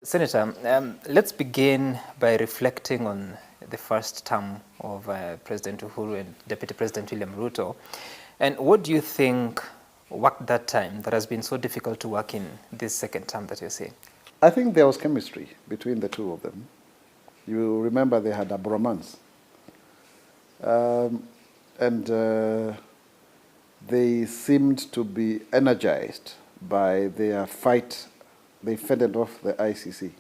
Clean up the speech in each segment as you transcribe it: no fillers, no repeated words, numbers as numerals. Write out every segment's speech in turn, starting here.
Senator, let's begin by reflecting on the first term of President Uhuru and Deputy President William Ruto. And what do you think worked that time that has been so difficult to work in this second term that you're saying? I think there was chemistry between the two of them. You remember they had a bromance. And they seemed to be energized by their fight. They fended off the ICC.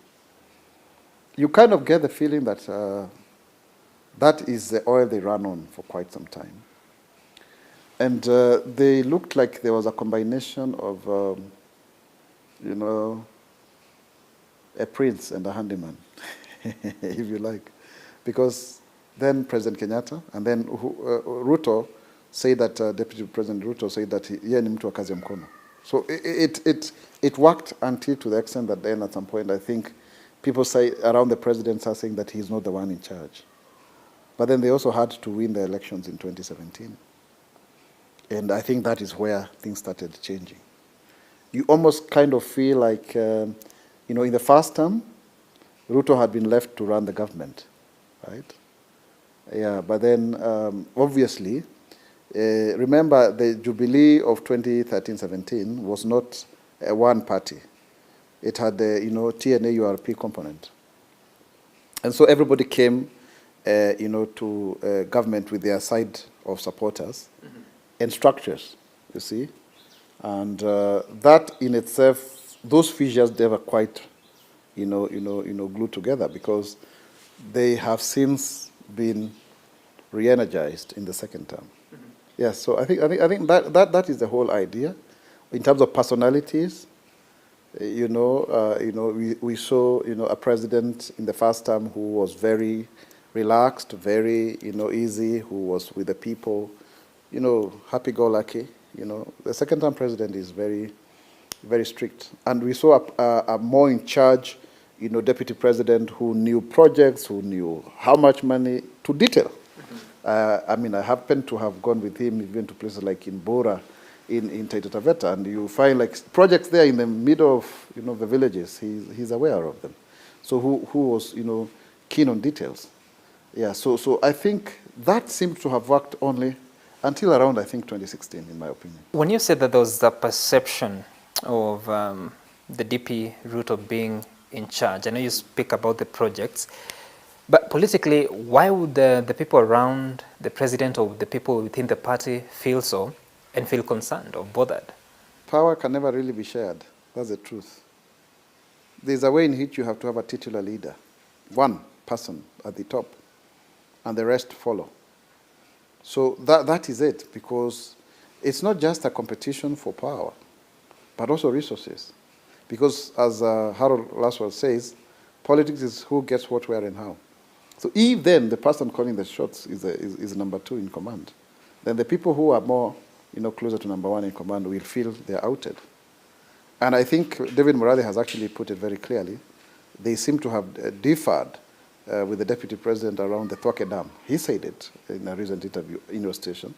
You kind of get the feeling that that is the oil they ran on for quite some time. And they looked like there was a combination of, a prince and a handyman, if you like. Because then President Kenyatta, and then Ruto said that, Deputy President Ruto said that yeye ni mtu wa kazi ya mkono. So it worked until to the extent that then at some point I think people say around the president are saying that he's not the one in charge. But then they also had to win the elections in 2017. And I think that is where things started changing. You almost kind of feel like, in the first term, Ruto had been left to run the government, right? Yeah, but then obviously, remember the Jubilee of 2013-17 was not a one party. It had the TNA URP component. And so everybody came to government with their side of supporters and structures, you see. And that in itself, those fissures never quite glued together because they have since been re-energized in the second term. Yes, so I think that is the whole idea. In terms of personalities, we saw a president in the first term who was very relaxed, very easy, who was with the people, happy-go-lucky. The second term president is very, very strict, and we saw a more in charge, deputy president who knew projects, who knew how much money to detail. I happened to have gone with him even to places like in Mwaura, in Taita Taveta, and you find like projects there in the middle of the villages. He's aware of them. So who was keen on details. Yeah. So I think that seemed to have worked only until around 2016, in my opinion. When you said that there was a perception of the DP Ruto being in charge, I know you speak about the projects. But politically, why would the people around the president or the people within the party feel so and feel concerned or bothered? Power can never really be shared. That's the truth. There's a way in which you have to have a titular leader, one person at the top, and the rest follow. So that is it, because it's not just a competition for power, but also resources. Because as Harold Laswell says, politics is who gets what, where, and how. So if then the person calling the shots is number two in command, then the people who are more closer to number one in command will feel they're outed. And I think David Mwaura has actually put it very clearly. They seem to have differed with the deputy president around the Thwake Dam. He said it in a recent interview in your station.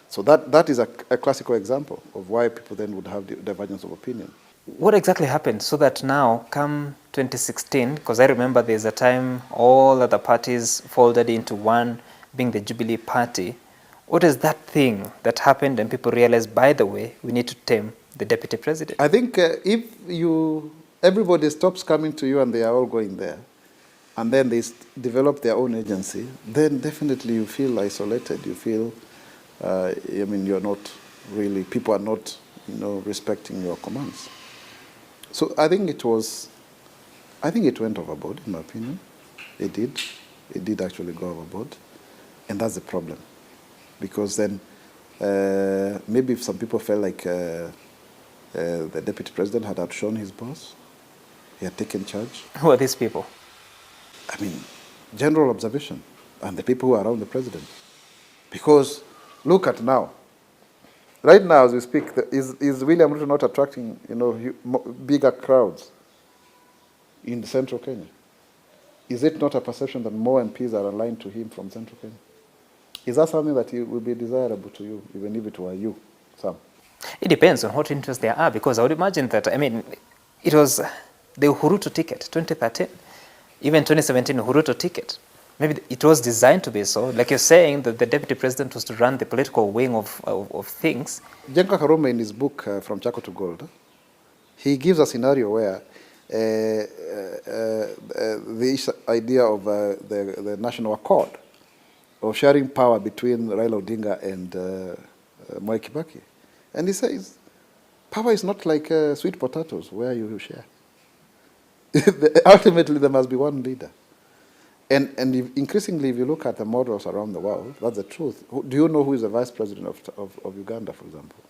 So that is a classical example of why people then would have divergence of opinion. What exactly happened so that now, come 2016, because I remember there's a time all other parties folded into one, being the Jubilee Party. What is that thing that happened and people realized, by the way, we need to tame the deputy president? I think if everybody stops coming to you and they are all going there, and then they develop their own agency, then definitely you feel isolated. You feel, you're not really, people are not, respecting your commands. So I think it went overboard, in my opinion. It did actually go overboard. And that's the problem. Because then maybe if some people felt like the deputy president had outshone his boss, he had taken charge. Who are these people? General observation, and the people who are around the president. Because look at now. Right now, as we speak, is William Ruto not attracting, bigger crowds in central Kenya? Is it not a perception that more MPs are aligned to him from central Kenya? Is that something that would be desirable to you, even if it were you, Sam? It depends on what interests there are, because I would imagine that, it was The Uhuruto ticket, 2013, even 2017 Uhuruto ticket. Maybe it was designed to be so. Like you're saying, that the deputy president was to run the political wing of things. Jenka Karume, in his book, From Chaco to Gold, he gives a scenario where the idea of the national accord of sharing power between Raila Odinga and Mwai Kibaki. And he says, power is not like sweet potatoes where you share. Ultimately, there must be one leader. And increasingly, if you look at the models around the world, that's the truth. Do you know who is the vice president of Uganda, for example?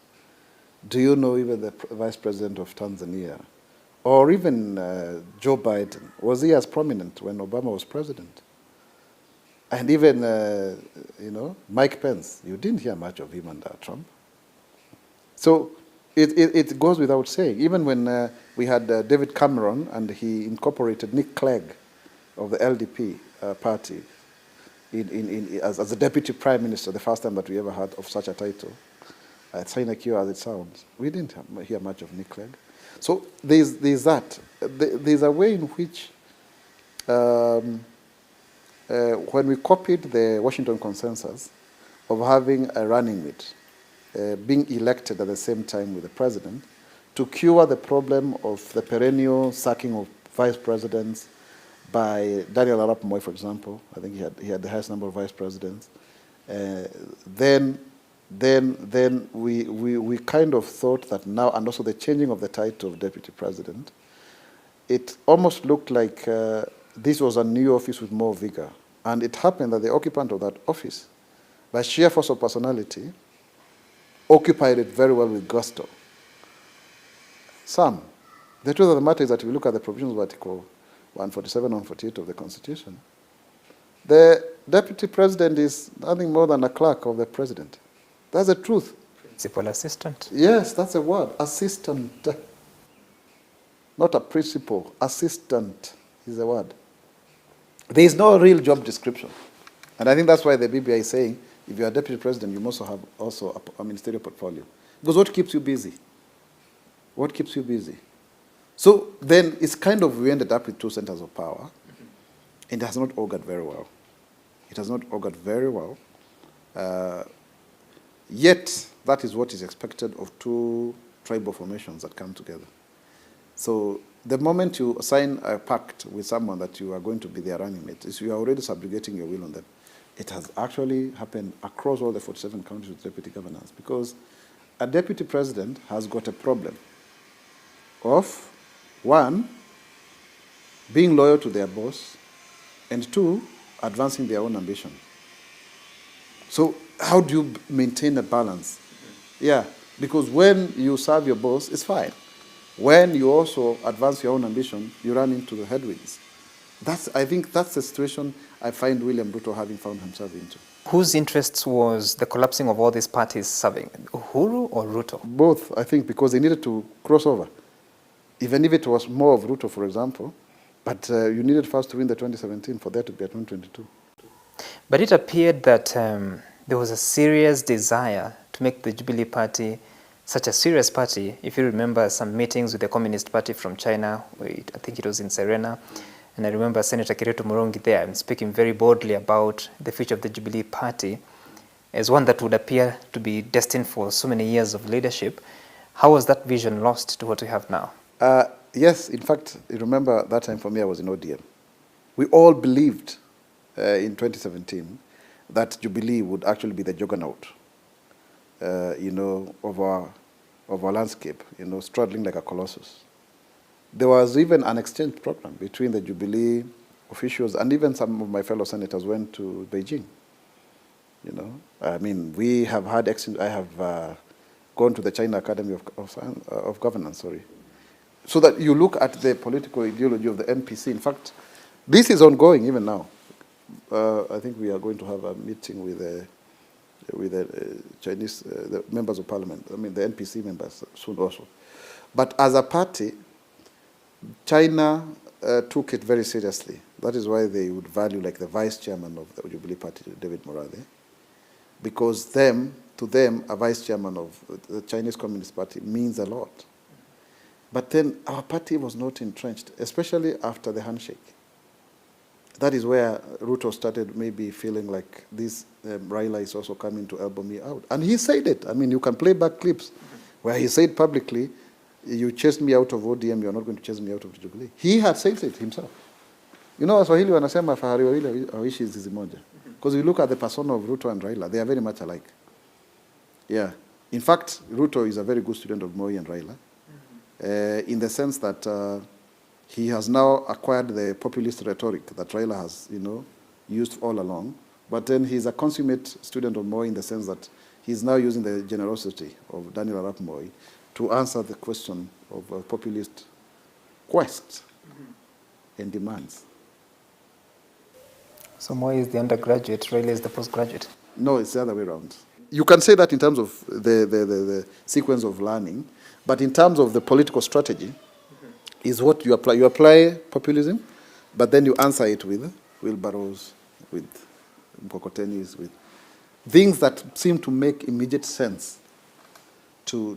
Do you know even the vice president of Tanzania? Or even Joe Biden? Was he as prominent when Obama was president? And even, Mike Pence, you didn't hear much of him under Trump. So it goes without saying. Even when we had David Cameron and he incorporated Nick Clegg of the LDP party as the deputy prime minister, the first time that we ever heard of such a title, sinecure as it sounds, we didn't hear much of Nick Clegg. So there's that. There's a way in which when we copied the Washington Consensus of having a running mate, being elected at the same time with the president, to cure the problem of the perennial sacking of vice presidents by Daniel Arap Moi, for example. I think he had the highest number of vice presidents. Then we kind of thought that now, and also the changing of the title of deputy president, it almost looked like this was a new office with more vigor. And it happened that the occupant of that office, by sheer force of personality, occupied it very well with gusto. Some. The truth of the matter is that if you look at the provisions of Article 147 and 148 of the Constitution, the deputy president is nothing more than a clerk of the president. That's the truth. Principal assistant. Yes, that's a word. Assistant. Not a principal. Assistant is the word. There is no real job description. And I think that's why the BBI is saying, if you are deputy president, you must have also a ministerial portfolio. Because what keeps you busy? What keeps you busy? So then it's kind of, we ended up with two centers of power, and it has not augured very well. It has not augured very well. Yet, that is what is expected of two tribal formations that come together. So the moment you sign a pact with someone that you are going to be their running mate, is you are already subjugating your will on them. It has actually happened across all the 47 counties with deputy governors, because a deputy president has got a problem of, one, being loyal to their boss, and two, advancing their own ambition. So how do you maintain a balance? Yeah, because when you serve your boss, it's fine. When you also advance your own ambition, you run into the headwinds. I think that's the situation I find William Ruto having found himself into. Whose interests was the collapsing of all these parties serving? Uhuru or Ruto? Both, I think, because they needed to cross over. Even if it was more of Ruto, for example, but you needed first to win the 2017 for there to be a 2022. But it appeared that there was a serious desire to make the Jubilee Party such a serious party. If you remember some meetings with the Communist Party from China, I think it was in Serena, and I remember Senator Kiretu Murongi there speaking very boldly about the future of the Jubilee Party as one that would appear to be destined for so many years of leadership. How was that vision lost to what we have now? Yes, in fact, you remember that time for me I was in ODM. We all believed in 2017 that Jubilee would actually be the juggernaut, of our landscape, struggling like a colossus. There was even an exchange program between the Jubilee officials, and even some of my fellow senators went to Beijing. I mean, we have had exchange. I have gone to the China Academy of Governance, so that you look at the political ideology of the NPC. In fact, this is ongoing even now. I think we are going to have a meeting with the Chinese the members of parliament, the NPC members soon also. But as a party, China took it very seriously. That is why they would value like the vice chairman of the Jubilee Party, David Mwaura, because to them, a vice chairman of the Chinese Communist Party means a lot. But then our party was not entrenched, especially after the handshake. That is where Ruto started maybe feeling like this Raila is also coming to elbow me out. And he said it. I mean, you can play back clips where he said publicly, you chased me out of ODM, you're not going to chase me out of Jubilee. He had said it himself. You know, Waswahili wanasema fahari wawili hawaishi zizi moja. Because you look at the persona of Ruto and Raila, they are very much alike. Yeah. In fact, Ruto is a very good student of Moi and Raila, in the sense that he has now acquired the populist rhetoric that Raila has, used all along. But then he's a consummate student of Moi in the sense that he's now using the generosity of Daniel Arap Moi to answer the question of populist quests and demands. So Moi is the undergraduate, Raila is the postgraduate. No, it's the other way around. You can say that in terms of the sequence of learning, but in terms of the political strategy, is what you apply. You apply populism, but then you answer it with wheelbarrows, with mkokotenis, with things that seem to make immediate sense to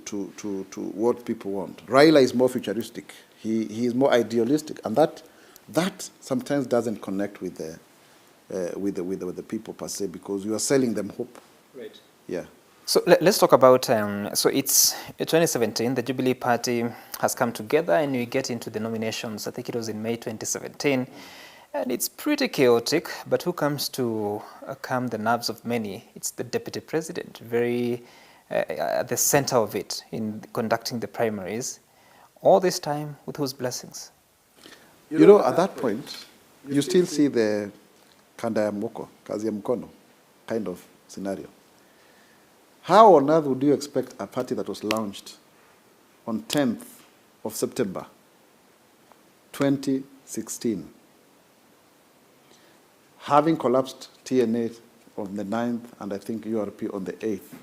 what people want. Raila is more futuristic. He is more idealistic, and that sometimes doesn't connect with the people per se, because you are selling them hope. Right. Yeah. So let's talk about, so it's 2017, the Jubilee Party has come together and we get into the nominations. I think it was in May 2017. And it's pretty chaotic, but who comes to calm the nerves of many? It's the deputy president, very at the center of it in conducting the primaries. All this time, with whose blessings? You know, at that point, you still see the kanda ya moko, kazi ya mkono kind of scenario. How on earth would you expect a party that was launched on 10th of September 2016, having collapsed TNA on the 9th and I think URP on the 8th,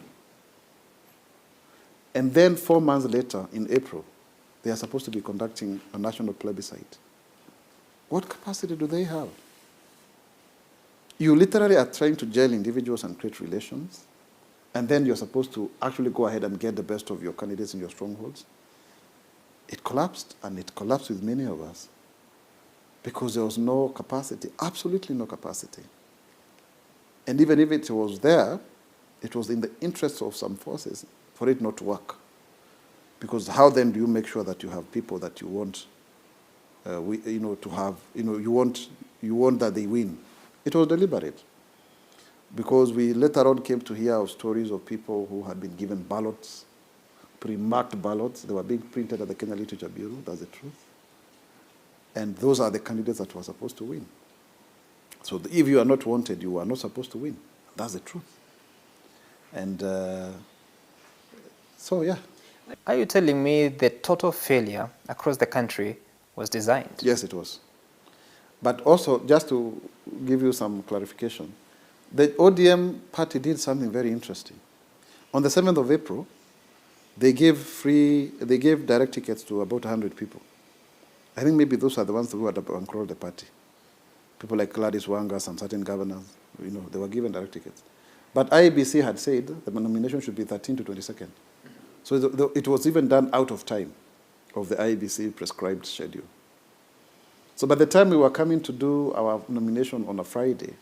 and then 4 months later, in April, they are supposed to be conducting a national plebiscite? What capacity do they have? You literally are trying to jail individuals and create relations, and then you're supposed to actually go ahead and get the best of your candidates in your strongholds. It collapsed, and it collapsed with many of us because there was no capacity, absolutely no capacity. And even if it was there, it was in the interest of some forces for it not to work. Because how then do you make sure that you have people that you want, to have, you want that they win? It was deliberate. Because we later on came to hear of stories of people who had been given ballots, pre-marked ballots. They were being printed at the Kenya Literature Bureau. That's the truth. And those are the candidates that were supposed to win. So if you are not wanted, you are not supposed to win. That's the truth. And so, yeah. Are you telling me the total failure across the country was designed? Yes, it was. But also, just to give you some clarification, the ODM party did something very interesting. On the 7th of April, they gave direct tickets to about 100 people. I think maybe those are the ones who had bankrolled the party. People like Gladys Wanga, some certain governors, they were given direct tickets. But IEBC had said the nomination should be 13 to 22nd. So it was even done out of time of the IEBC prescribed schedule. So by the time we were coming to do our nomination on a Friday,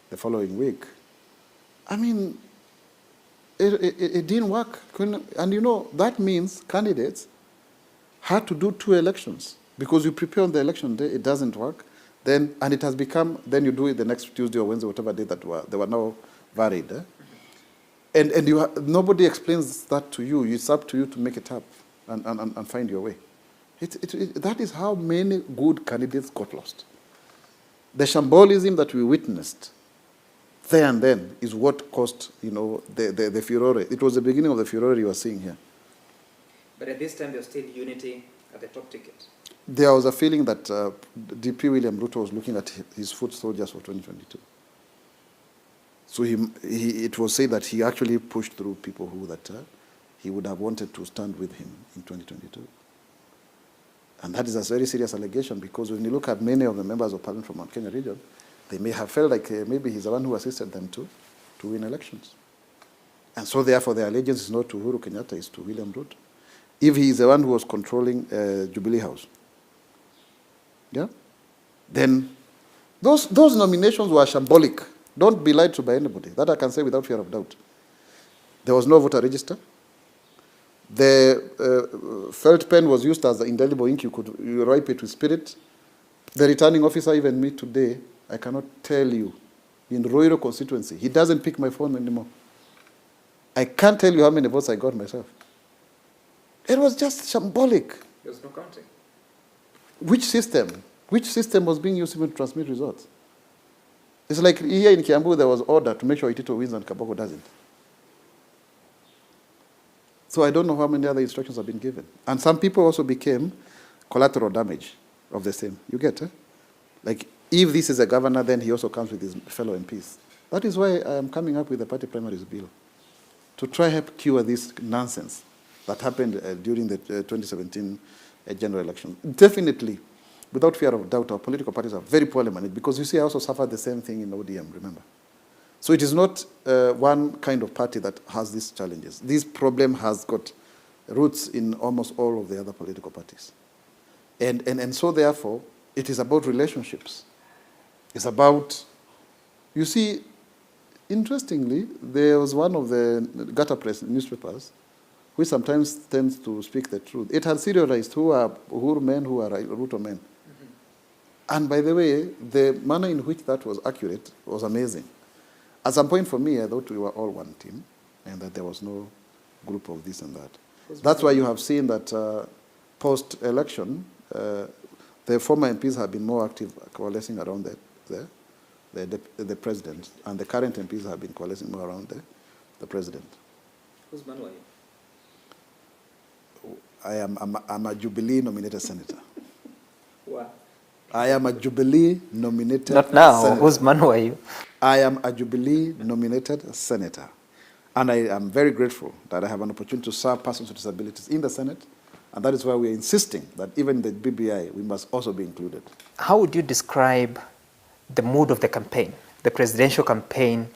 the following week, I mean, it didn't work. And that means candidates had to do 2 elections. Because you prepare on the election day, it doesn't work. And it has become, then you do it the next Tuesday or Wednesday, whatever day they were now varied. And nobody explains that to you. It's up to you to make it up and find your way. That is how many good candidates got lost. The shambolism that we witnessed there and then is what caused, the furore. It was the beginning of the furore you are seeing here. But at this time, there was still unity at the top ticket. There was a feeling that DP William Ruto was looking at his foot soldiers for 2022. So it was said that he actually pushed through people who he would have wanted to stand with him in 2022. And that is a very serious allegation, because when you look at many of the members of parliament from Mount Kenya region, they may have felt like maybe he's the one who assisted them to win elections. And so therefore their allegiance is not to Uhuru Kenyatta, it's to William Ruto. if he is the one who was controlling Jubilee House. Yeah? Then those nominations were shambolic. Don't be lied to by anybody. That I can say without fear of doubt. There was no voter register. The felt pen was used as the indelible ink. You write it with spirit. The returning officer, even me today, I cannot tell you, in Roiro constituency, he doesn't pick my phone anymore. I can't tell you how many votes I got myself. It was just shambolic. There was no counting. Which system? Which system was being used even to transmit results? It's like here in Kiambu, there was order to make sure Itito wins and Kaboko doesn't. So I don't know how many other instructions have been given. And some people also became collateral damage of the same. You get, Like, if this is a governor, then he also comes with his fellow MPs. That is why I am coming up with the party primaries bill, to try help cure this nonsense that happened during the 2017 general election. Definitely, without fear of doubt, our political parties are very poorly managed, because you see, I also suffered the same thing in ODM, remember? So it is not one kind of party that has these challenges. This problem has got roots in almost all of the other political parties. And so therefore, it is about relationships. It's about, you see, interestingly, there was one of the gutter press newspapers which sometimes tends to speak the truth. It had serialized who are Uhuru men, who are Ruto men. Mm-hmm. And by the way, the manner in which that was accurate was amazing. At some point for me, I thought we were all one team and that there was no group of this and that. That's why you have seen that post-election, the former MPs have been more active coalescing around the president, and the current MPs have been coalescing more around the president. Who's Mwaura? I'm a Jubilee-nominated senator. Wow. I am a Jubilee-nominated Not now. senator. Who's Mwaura? I am a Jubilee-nominated senator. And I am very grateful that I have an opportunity to serve persons with disabilities in the Senate. And that is why we are insisting that even in the BBI, we must also be included. How would you describe the mood of the campaign, the presidential campaign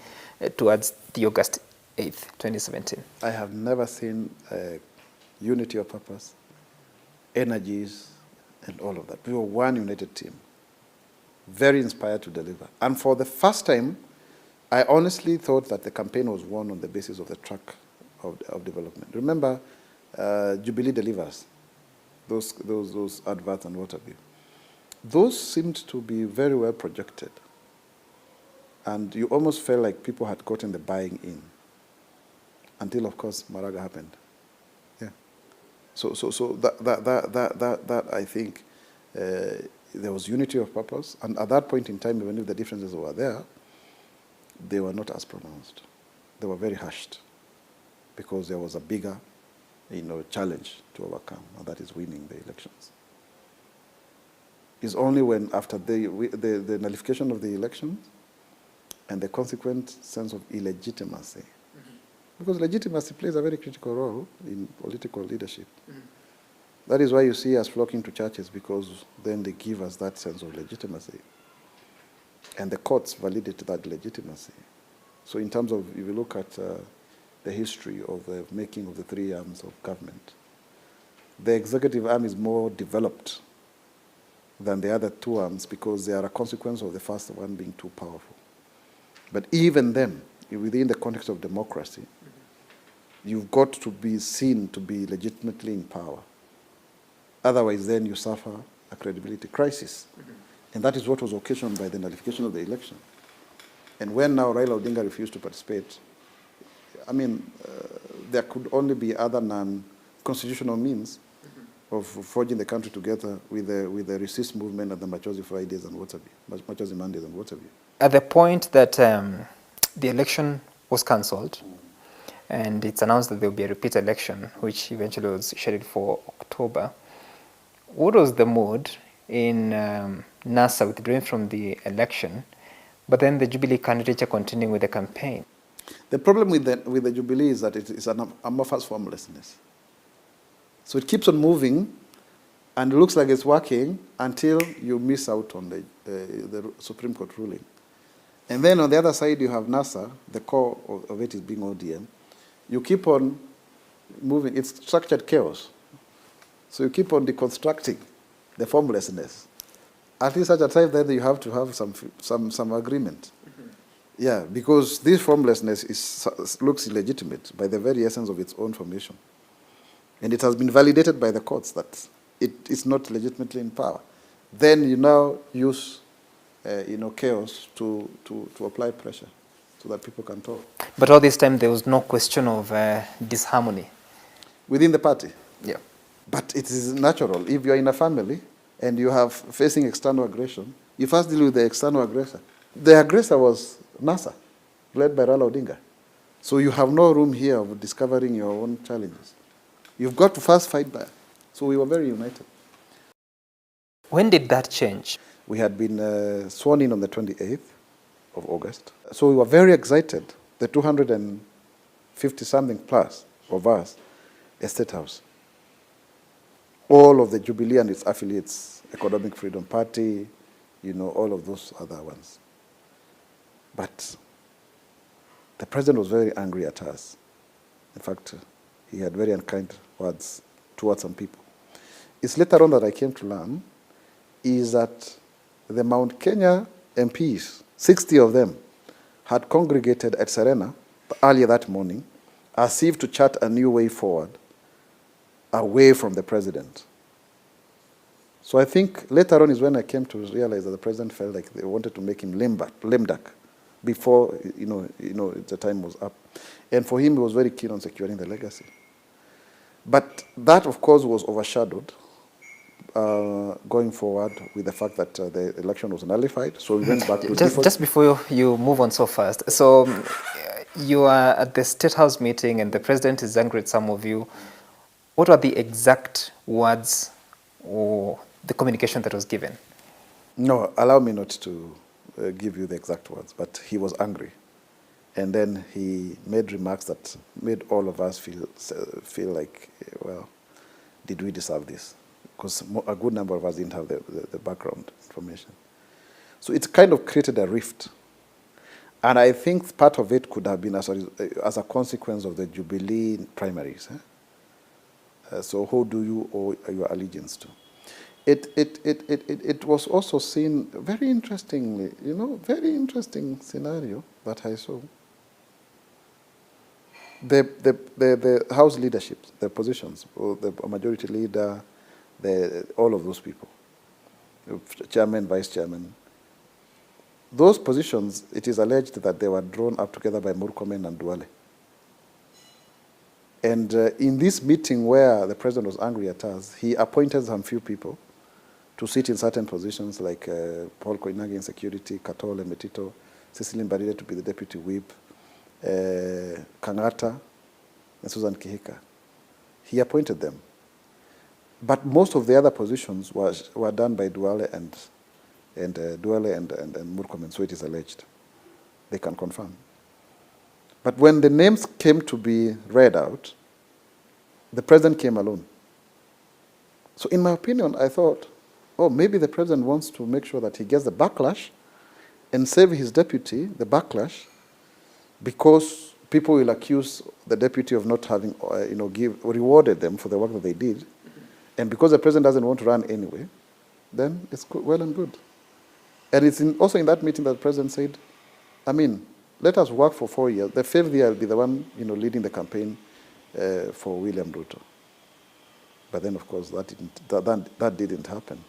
towards the August 8th, 2017? I have never seen unity of purpose, energies, and all of that. We were one united team, very inspired to deliver. And for the first time, I honestly thought that the campaign was won on the basis of the track of development. Remember, Jubilee delivers, those adverts and what have you. Those seemed to be very well projected. And you almost felt like people had gotten the buying in. Until, of course, Maraga happened. Yeah. So that I think there was unity of purpose. And at that point in time, even if the differences were there, they were not as pronounced. They were very hushed because there was a bigger, challenge to overcome, and that is winning the elections. It's only when after the nullification of the elections and the consequent sense of illegitimacy, because legitimacy plays a very critical role in political leadership. That is why you see us flocking to churches, because then they give us that sense of legitimacy. And the courts validate that legitimacy. So in terms of, if you look at the history of the making of the three arms of government, the executive arm is more developed than the other two arms because they are a consequence of the first one being too powerful. But even then, within the context of democracy, you've got to be seen to be legitimately in power. Otherwise, then you suffer a credibility crisis. And that is what was occasioned by the nullification of the election. And when now Raila Odinga refused to participate, there could only be other non-constitutional means of forging the country together with the resist movement and the Machozi Fridays and what have you, Machozi Mondays and what have you. At the point that the election was cancelled, and it's announced that there will be a repeat election, which eventually was scheduled for October, what was the mood in NASA withdrawing from the election, but then the Jubilee candidature continuing with the campaign? The problem with the Jubilee is that it is an amorphous formlessness. So it keeps on moving, and it looks like it's working until you miss out on the Supreme Court ruling. And then on the other side, you have NASA, the core of it is being ODM. You keep on moving. It's structured chaos. So you keep on deconstructing the formlessness. At least at a time, then you have to have some agreement. Yeah, because this formlessness looks illegitimate by the very essence of its own formation. And it has been validated by the courts that it is not legitimately in power. Then you now use chaos to apply pressure so that people can talk. But all this time, there was no question of disharmony. Within the party? Yeah. But it is natural. If you are in a family and you have facing external aggression, you first deal with the external aggressor. The aggressor was NASA, led by Raila Odinga. So you have no room here of discovering your own challenges. You've got to first fight back. So we were very united. When did that change? We had been sworn in on the 28th of August. So we were very excited, the 250-something plus of us, a State House. All of the Jubilee and its affiliates, Economic Freedom Party, all of those other ones. But the president was very angry at us. In fact, he had very unkind words towards some people. It's later on that I came to learn is that the Mount Kenya MPs, 60 of them, had congregated at Serena earlier that morning as if to chart a new way forward away from the president. So I think later on is when I came to realize that the president felt like they wanted to make him lame duck before the time was up. And for him, he was very keen on securing the legacy. But that, of course, was overshadowed going forward with the fact that the election was nullified. So we went back to just before you move on so fast. So you are at the State House meeting and the president is angry at some of you. What are the exact words or the communication that was given? No, allow me not to give you the exact words, but he was angry. And then he made remarks that made all of us feel like, well, did we deserve this? Because a good number of us didn't have the background information. So it kind of created a rift. And I think part of it could have been as a consequence of the Jubilee primaries. So who do you owe your allegiance to? It was also seen very interestingly, very interesting scenario that I saw. The House leadership, the positions, the majority leader, all of those people, chairman, vice chairman, those positions, it is alleged that they were drawn up together by Murkomen and Duale. And in this meeting where the president was angry at us, he appointed some few people to sit in certain positions like Paul Koinange in security, Katole Metito, Cecily Mbarire to be the deputy whip, Kangata, and Susan Kihika. He appointed them. But most of the other positions were done by Duale and Murkomen, so it is alleged. They can confirm. But when the names came to be read out, the president came alone. So in my opinion, I thought, oh, maybe the president wants to make sure that he gets the backlash and save his deputy the backlash, because people will accuse the deputy of not having, rewarded them for the work that they did. And because the president doesn't want to run anyway, then it's well and good. And it's also in that meeting that the president said, let us work for 4 years. The 5th year I'll be the one, leading the campaign for William Ruto. But then, of course, that didn't happen.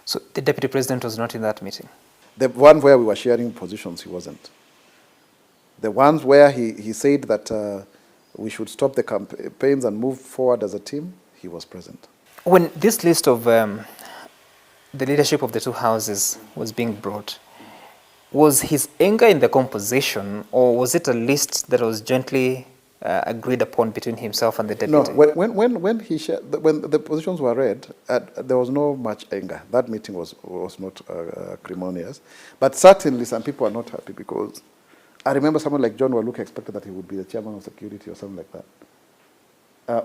So the deputy president was not in that meeting? The one where we were sharing positions, he wasn't. The ones where he said that we should stop the campaigns and move forward as a team, he was present. When this list of the leadership of the two houses was being brought, was his anger in the composition, or was it a list that was jointly agreed upon between himself and the deputy? No, when the positions were read, there was no much anger. That meeting was not acrimonious. But certainly some people are not happy, because I remember someone like John Waluke expected that he would be the chairman of security or something like that.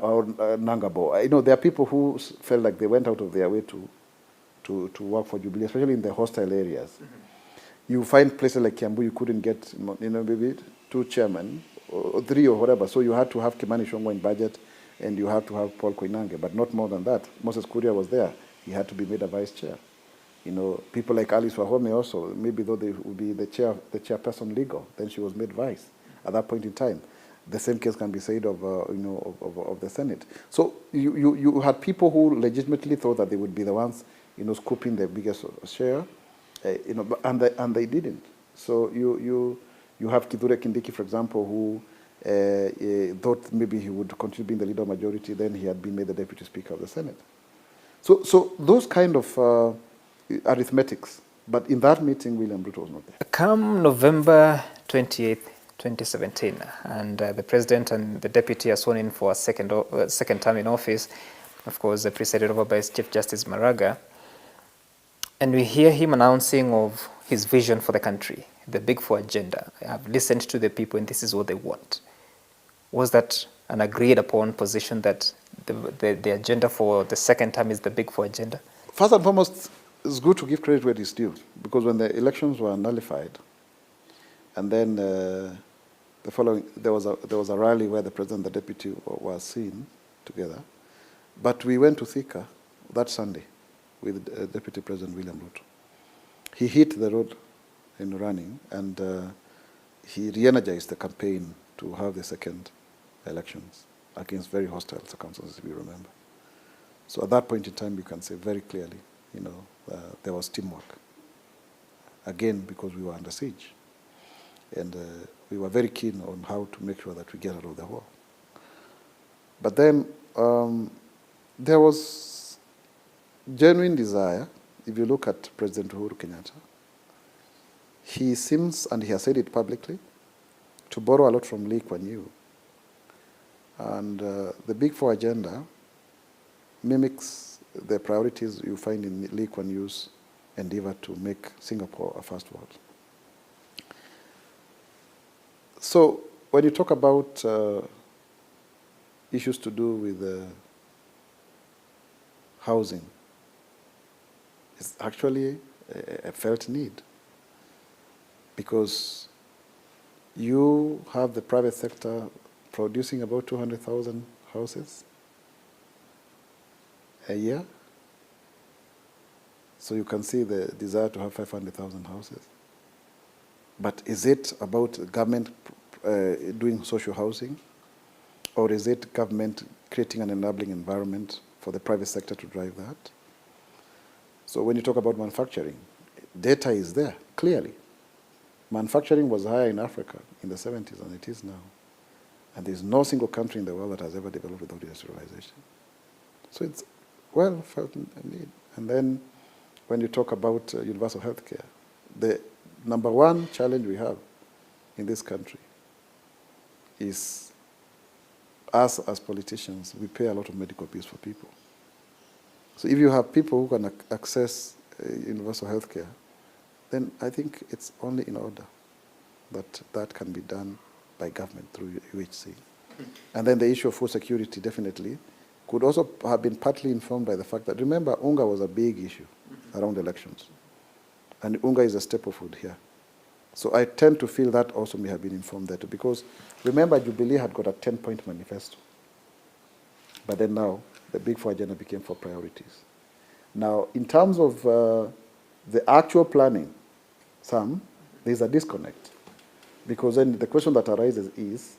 Or Nangabo. There are people who felt like they went out of their way to work for Jubilee, especially in the hostile areas. Mm-hmm. You find places like Kiambu, you couldn't get, maybe 2 chairmen, or 3 or whatever. So you had to have Kimani Shongwa in budget, and you have to have Paul Koinange, but not more than that. Moses Kuria was there. He had to be made a vice chair. You know, people like Alice Wahome also, maybe though they would be the chairperson legal, then she was made vice at that point in time. The same case can be said of, of the Senate. So you had people who legitimately thought that they would be the ones, scooping the biggest share, and they didn't. So you have Kithure Kindiki, for example, who thought maybe he would continue being the leader of majority. Then he had been made the deputy speaker of the Senate. So those kind of arithmetics. But in that meeting, William Ruto was not there. Come November 28th, 2017, and the president and the deputy are sworn in for a second term in office, of course, presided over by Chief Justice Maraga. And we hear him announcing of his vision for the country, the Big Four agenda. I have listened to the people and this is what they want. Was that an agreed upon position that the agenda for the second term is the Big Four agenda? First and foremost, it's good to give credit where it's due, because when the elections were nullified, and then the following, there was a rally where the president and the deputy were seen together, but we went to Thika that Sunday with Deputy President William Ruto. He hit the road in running, and he re-energized the campaign to have the second elections against very hostile circumstances, if you remember. So at that point in time, you can say very clearly, there was teamwork. Again, because we were under siege. And we were very keen on how to make sure that we get out of the war. But then there was genuine desire. If you look at President Uhuru Kenyatta, he seems, and he has said it publicly, to borrow a lot from Lee Kuan Yew. And the Big Four agenda mimics the priorities you find in Lee Kuan Yew's endeavor to make Singapore a first world. So when you talk about issues to do with housing, it's actually a felt need, because you have the private sector producing about 200,000 houses a year. So you can see the desire to have 500,000 houses. But is it about government doing social housing? Or is it government creating an enabling environment for the private sector to drive that? So when you talk about manufacturing, data is there, clearly. Manufacturing was higher in Africa in the 70s than it is now. And there's no single country in the world that has ever developed without industrialization. So it's well felt need. And then when you talk about universal health care, the number one challenge we have in this country is us as politicians, we pay a lot of medical bills for people. So if you have people who can access universal health care, then I think it's only in order that that can be done by government through UHC. And then the issue of food security definitely could also have been partly informed by the fact that, remember, unga was a big issue around elections. And unga is a staple food here. So I tend to feel that also may have been informed there too, because remember, Jubilee had got a 10-point manifesto. But then now, the Big Four agenda became 4 priorities. Now, in terms of the actual planning, there's a disconnect. Because then the question that arises is,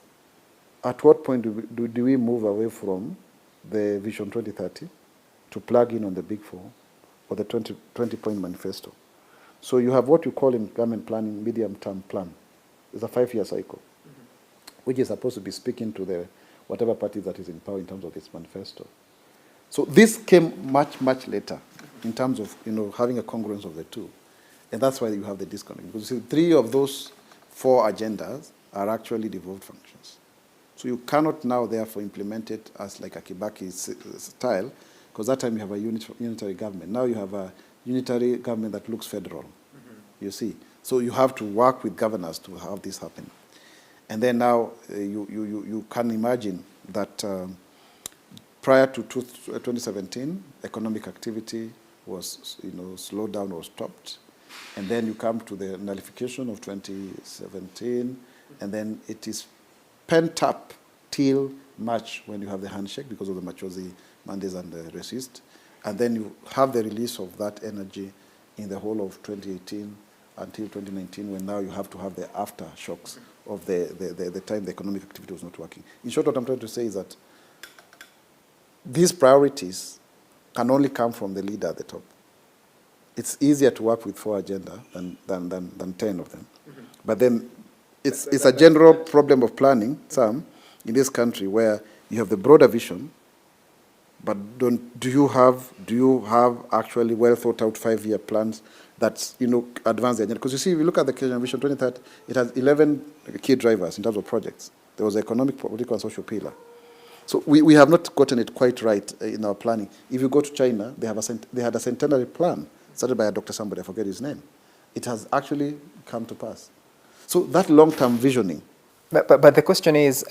at what point do we move away from the Vision 2030 to plug in on the Big Four or the 20-point manifesto? So you have what you call in government planning medium-term plan. It's a 5-year cycle, which is supposed to be speaking to the whatever party that is in power in terms of its manifesto. So this came much, much later in terms of having a congruence of the two. And that's why you have the disconnect. Because you see, 3 of those 4 agendas are actually devolved functions. So you cannot now, therefore, implement it as like a Kibaki style, because that time you have a unitary government. Now you have a unitary government that looks federal, you see. So you have to work with governors to have this happen. And then now you can imagine that prior to 2017, economic activity was slowed down or stopped. And then you come to the nullification of 2017, and then it is pent-up till March when you have the handshake because of the Machozi mandates and the resist. And then you have the release of that energy in the whole of 2018 until 2019, when now you have to have the aftershocks of the time the economic activity was not working. In short, what I'm trying to say is that these priorities can only come from the leader at the top. It's easier to work with 4 agenda than 10 of them. But then it's a general problem of planning, some, in this country where you have the broader vision, but do you have actually well thought out 5-year plans that advance the agenda? Because you see, if you look at the Kenya Vision 2030, it has 11 key drivers in terms of projects. There was economic, political, and social pillar. So we have not gotten it quite right in our planning. If you go to China, they had a centenary plan started by a Dr. Somebody, I forget his name. It has actually come to pass. So that long-term visioning. But the question is,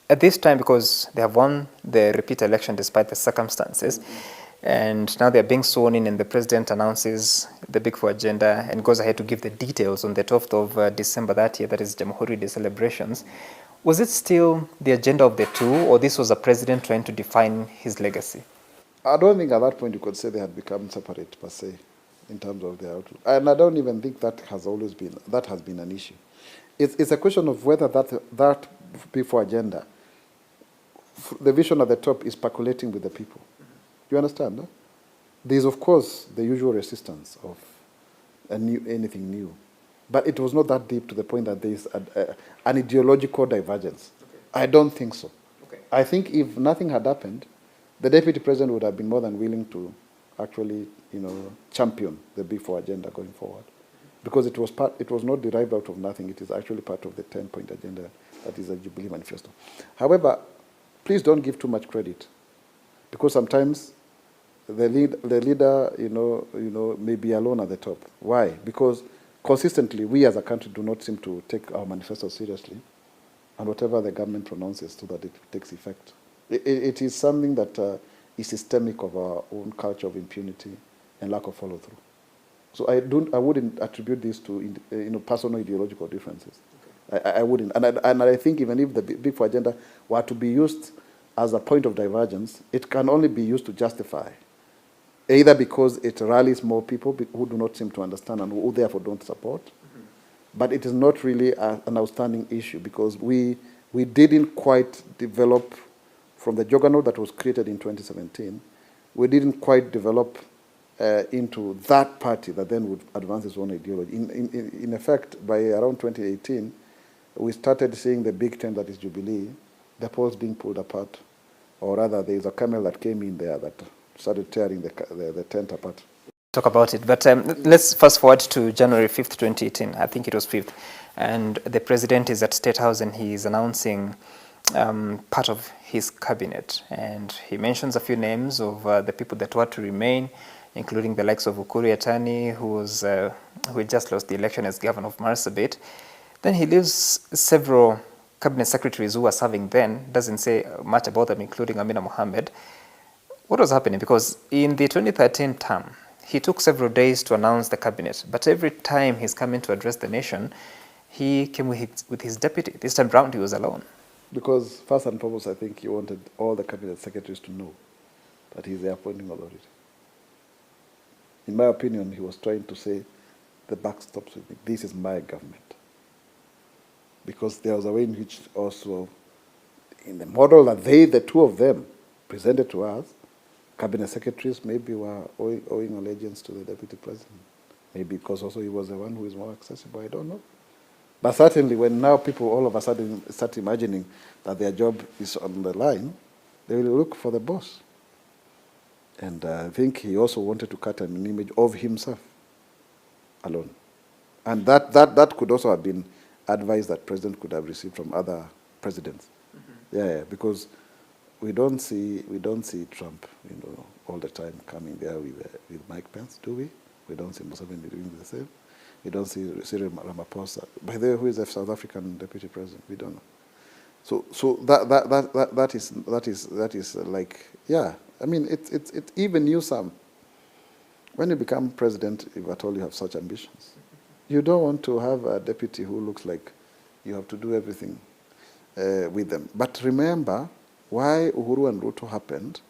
at this time, because they have won the repeat election despite the circumstances, and now they're being sworn in and the president announces the Big Four agenda and goes ahead to give the details on the 12th of December that year, that is Jamhuri Day celebrations. Was it still the agenda of the two, or this was a president trying to define his legacy? I don't think at that point you could say they had become separate per se in terms of their outlook. And I don't even think that has been an issue. It's a question of whether that Big Four agenda, the vision at the top, is percolating with the people. Do you understand? Huh? There's, of course, the usual resistance of anything new. But it was not that deep to the point that there is an ideological divergence. Okay. I don't think so. Okay. I think if nothing had happened, the deputy president would have been more than willing to actually, champion the Big Four agenda going forward. Because it was not derived out of nothing. It is actually part of the 10-point agenda that is a Jubilee manifesto. However, please don't give too much credit, because sometimes the leader, may be alone at the top. Why? Because consistently, we as a country do not seem to take our manifesto seriously, and whatever the government pronounces, so that it takes effect. It is something that is systemic of our own culture of impunity and lack of follow-through. So I wouldn't attribute this to personal ideological differences. Okay. I wouldn't, and I think even if the Big Four agenda were to be used as a point of divergence, it can only be used to justify, either because it rallies more people who do not seem to understand and who therefore don't support, but it is not really an outstanding issue, because we didn't quite develop from the juggernaut that was created in 2017. We didn't quite develop into that party that then would advance its own ideology. In effect, by around 2018, we started seeing the big tent that is Jubilee, the poles being pulled apart, or rather there is a camel that came in there that started tearing the tent apart. Talk about it, but let's fast forward to January 5th, 2018. I think it was 5th, and the president is at State House and he is announcing part of his cabinet, and he mentions a few names of the people that were to remain, including the likes of Ukuri Yatani, who had just lost the election as governor of Marsabit. Then he leaves several cabinet secretaries who were serving then, doesn't say much about them, including Amina Mohammed. What was happening? Because in the 2013 term, he took several days to announce the cabinet, but every time he's coming to address the nation, he came with his deputy. This time round, he was alone. Because first and foremost, I think he wanted all the cabinet secretaries to know that he's the appointing authority. In my opinion, he was trying to say, the buck stops with me. This is my government. Because there was a way in which also, in the model that the two of them, presented to us, cabinet secretaries maybe were owing allegiance to the deputy president. Maybe because also he was the one who is more accessible, I don't know. But certainly when now people all of a sudden start imagining that their job is on the line, they will look for the boss. And I think he also wanted to cut an image of himself alone. And that could also have been advice that president could have received from other presidents. Mm-hmm. Yeah, because we don't see Trump, all the time coming there with Mike Pence, do we? We don't see Museveni doing the same. We don't see Cyril Ramaphosa. By the way, who is the South African deputy president? We don't know. So that is like, yeah. I mean, it even you some. When you become president, if at all you have such ambitions, you don't want to have a deputy who looks like you have to do everything. with them. But remember, why Uhuru and Ruto happened,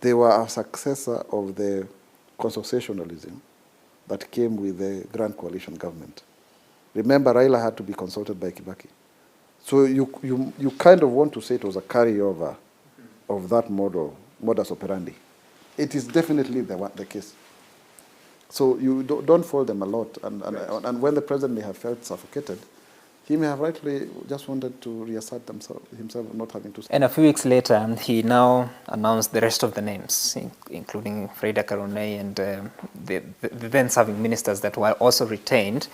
they were a successor of the consociationalism that came with the Grand Coalition government. Remember, Raila had to be consulted by Kibaki. So you kind of want to say it was a carryover of that modus operandi. It is definitely the case. So you don't fault them a lot. And when the president may have felt suffocated, he may have rightly just wanted to reassert himself not having to... And a few weeks later, he now announced the rest of the names, including Freda Karonei and the then serving ministers that were also retained.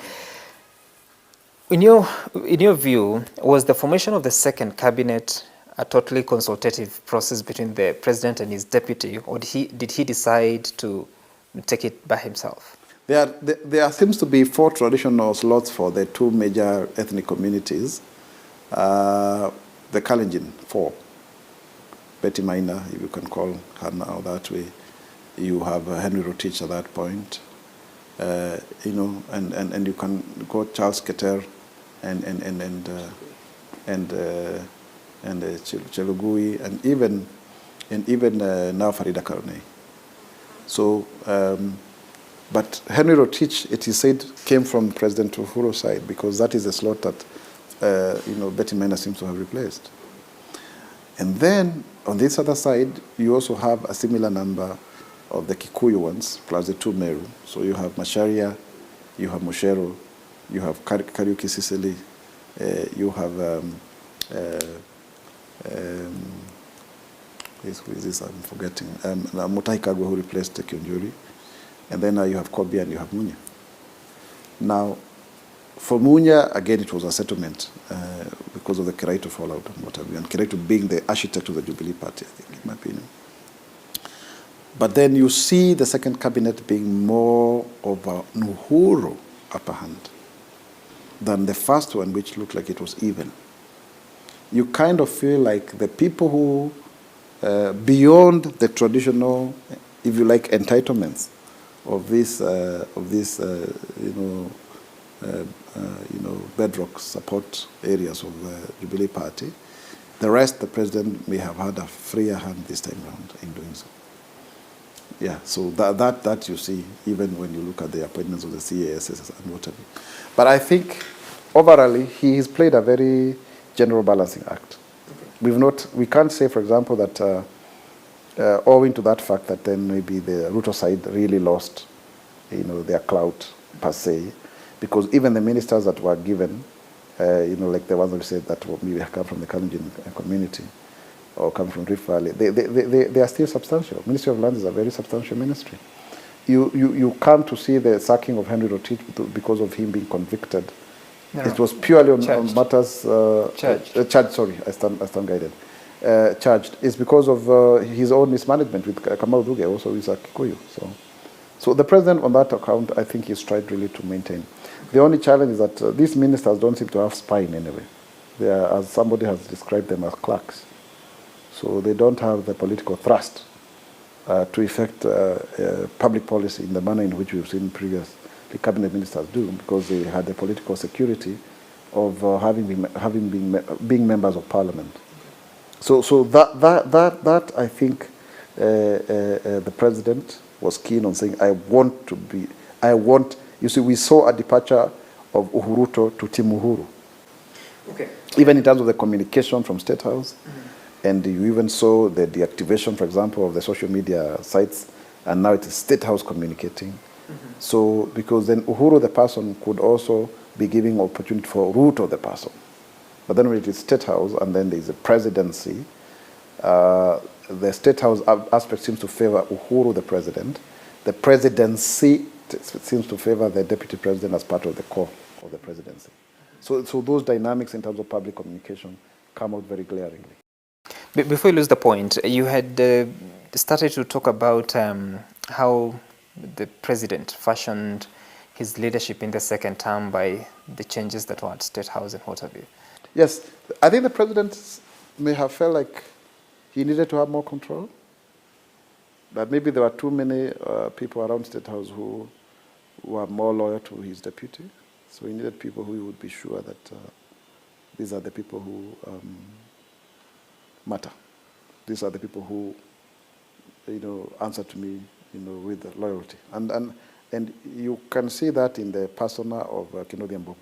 In your view, was the formation of the second cabinet a totally consultative process between the president and his deputy, or did he decide to take it by himself? There seems to be 4 traditional slots for the 2 major ethnic communities. The Kalenjin, 4. Betty Maina, if you can call her now that way. You have Henry Rotich at that point. You know, and you can go Charles Keter and Chelugui and even now Farida Karone. So, but Henry Rotich, it is said, came from President Uhuru's side because that is the slot that you know, Betty Maina seems to have replaced. And then on this other side, you also have a similar number of the Kikuyu ones plus the 2 Meru. So you have Macharia, you have Mushero, you have Kariuki Sicily, you have who is this? I'm forgetting. Mutahi Kagwe, who replaced Kionjuri. And then you have Kobi and you have Munya. Now, for Munya, again, it was a settlement because of the Kiraito fallout and what have you. And Kiraito being the architect of the Jubilee Party, I think, in my opinion. But then you see the second cabinet being more of a Uhuru upper hand than the first one, which looked like it was even. You kind of feel like the people who, beyond the traditional, if you like, entitlements of this bedrock support areas of the Jubilee Party, the rest, the president may have had a freer hand this time around in doing so. Yeah, so that you see even when you look at the appointments of the CASs and whatever. But I think overall he has played a very general balancing act. Okay. We can't say, for example, that owing to that fact that then maybe the Ruto side really lost, their clout per se, because even the ministers that were given, like the ones that we said that maybe come from the Kalenjin community or come from Rift Valley, they are still substantial. Ministry of Lands is a very substantial ministry. You come to see the sacking of Henry Rotich because of him being convicted. No, it was purely on matters charged. Sorry, I stand guided. Charged is because of his own mismanagement with Kamal Duge, also with Kikuyu. So the president, on that account, I think he's tried really to maintain. The only challenge is that these ministers don't seem to have spine anyway. They are, as somebody has described them, as clerks. So they don't have the political thrust to effect public policy in the manner in which we've seen previous cabinet ministers do, because they had the political security of being members of parliament. So that I think the president was keen on saying, you see, we saw a departure of Uhuruto to Team Uhuru. Okay. Even in terms of the communication from State House, and you even saw the deactivation, for example, of the social media sites, and now it is State House communicating. So, because then Uhuru the person could also be giving opportunity for Ruto the person. But then when it is State House and then there is a presidency, the State House aspect seems to favor Uhuru the president. The presidency seems to favor the deputy president as part of the core of the presidency. So those dynamics in terms of public communication come out very glaringly. Before you lose the point, you had started to talk about how the president fashioned his leadership in the second term by the changes that were at State House and what have you. Yes, I think the president may have felt like he needed to have more control. That maybe there were too many people around State House who were more loyal to his deputy. So he needed people who would be sure that These are the people who matter. These are the people who, answer to me, with loyalty. And you can see that in the persona of Kinodi Mbogo.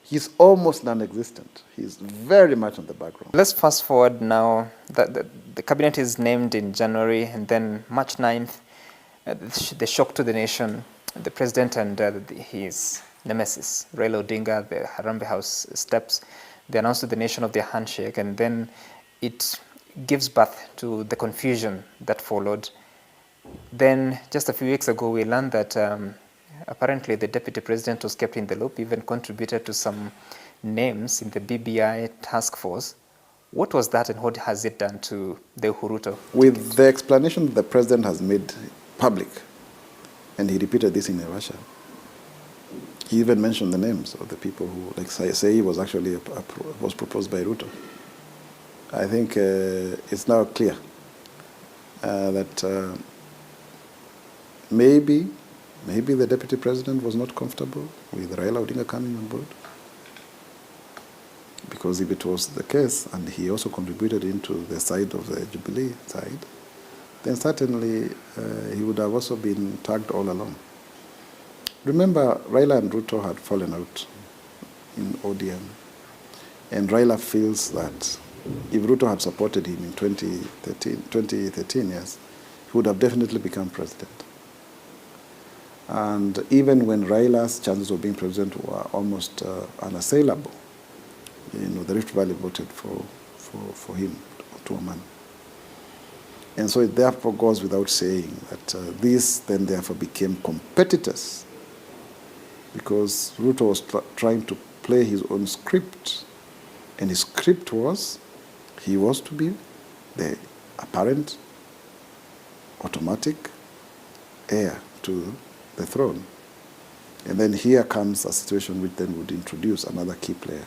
He's almost non-existent. He's very much on the background. Let's fast forward now. The cabinet is named in January, and then March 9th, the shock to the nation, the president and his nemesis, Raila Odinga, the Harambee House steps. They announced to the nation of their handshake, and then it gives birth to the confusion that followed. Then, just a few weeks ago, we learned that apparently the deputy president was kept in the loop, even contributed to some names in the BBI task force. What was that, and what has it done to the Uhuruto? With the explanation the president has made public, and he repeated this in Russia, he even mentioned the names of the people who, like say, was actually was proposed by Ruto. I think it's now clear that maybe the deputy president was not comfortable with Raila Odinga coming on board. Because if it was the case, and he also contributed into the side of the Jubilee side, then certainly he would have also been tagged all along. Remember, Raila and Ruto had fallen out in ODM. And Raila feels that if Ruto had supported him in 2013, yes, he would have definitely become president. And even when Raila's chances of being president were almost unassailable, the Rift Valley voted for him, to a man. And so it therefore goes without saying that these then therefore became competitors, because Ruto was trying to play his own script. And his script was, he was to be the apparent, automatic heir to the throne. And then here comes a situation which then would introduce another key player.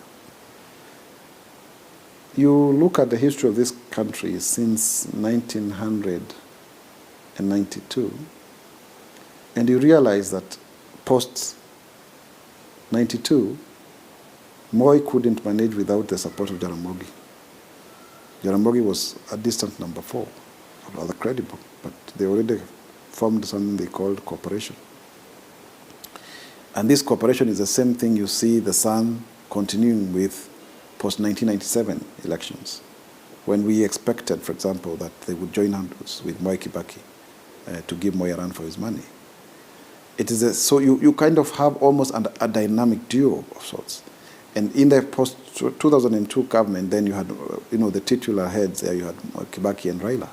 You look at the history of this country since 1992, and you realize that post-92, Moi couldn't manage without the support of Jaramogi. Jaramogi was a distant number 4, rather credible, but they already formed something they called cooperation. And this cooperation is the same thing you see the Sun continuing with post-1997 elections, when we expected, for example, that they would join hands with Mwai Kibaki to give Moi a run for his money. It is so you kind of have almost a dynamic duo of sorts. And in the post-2002 government, then you had, the titular heads there, you had Kibaki and Raila.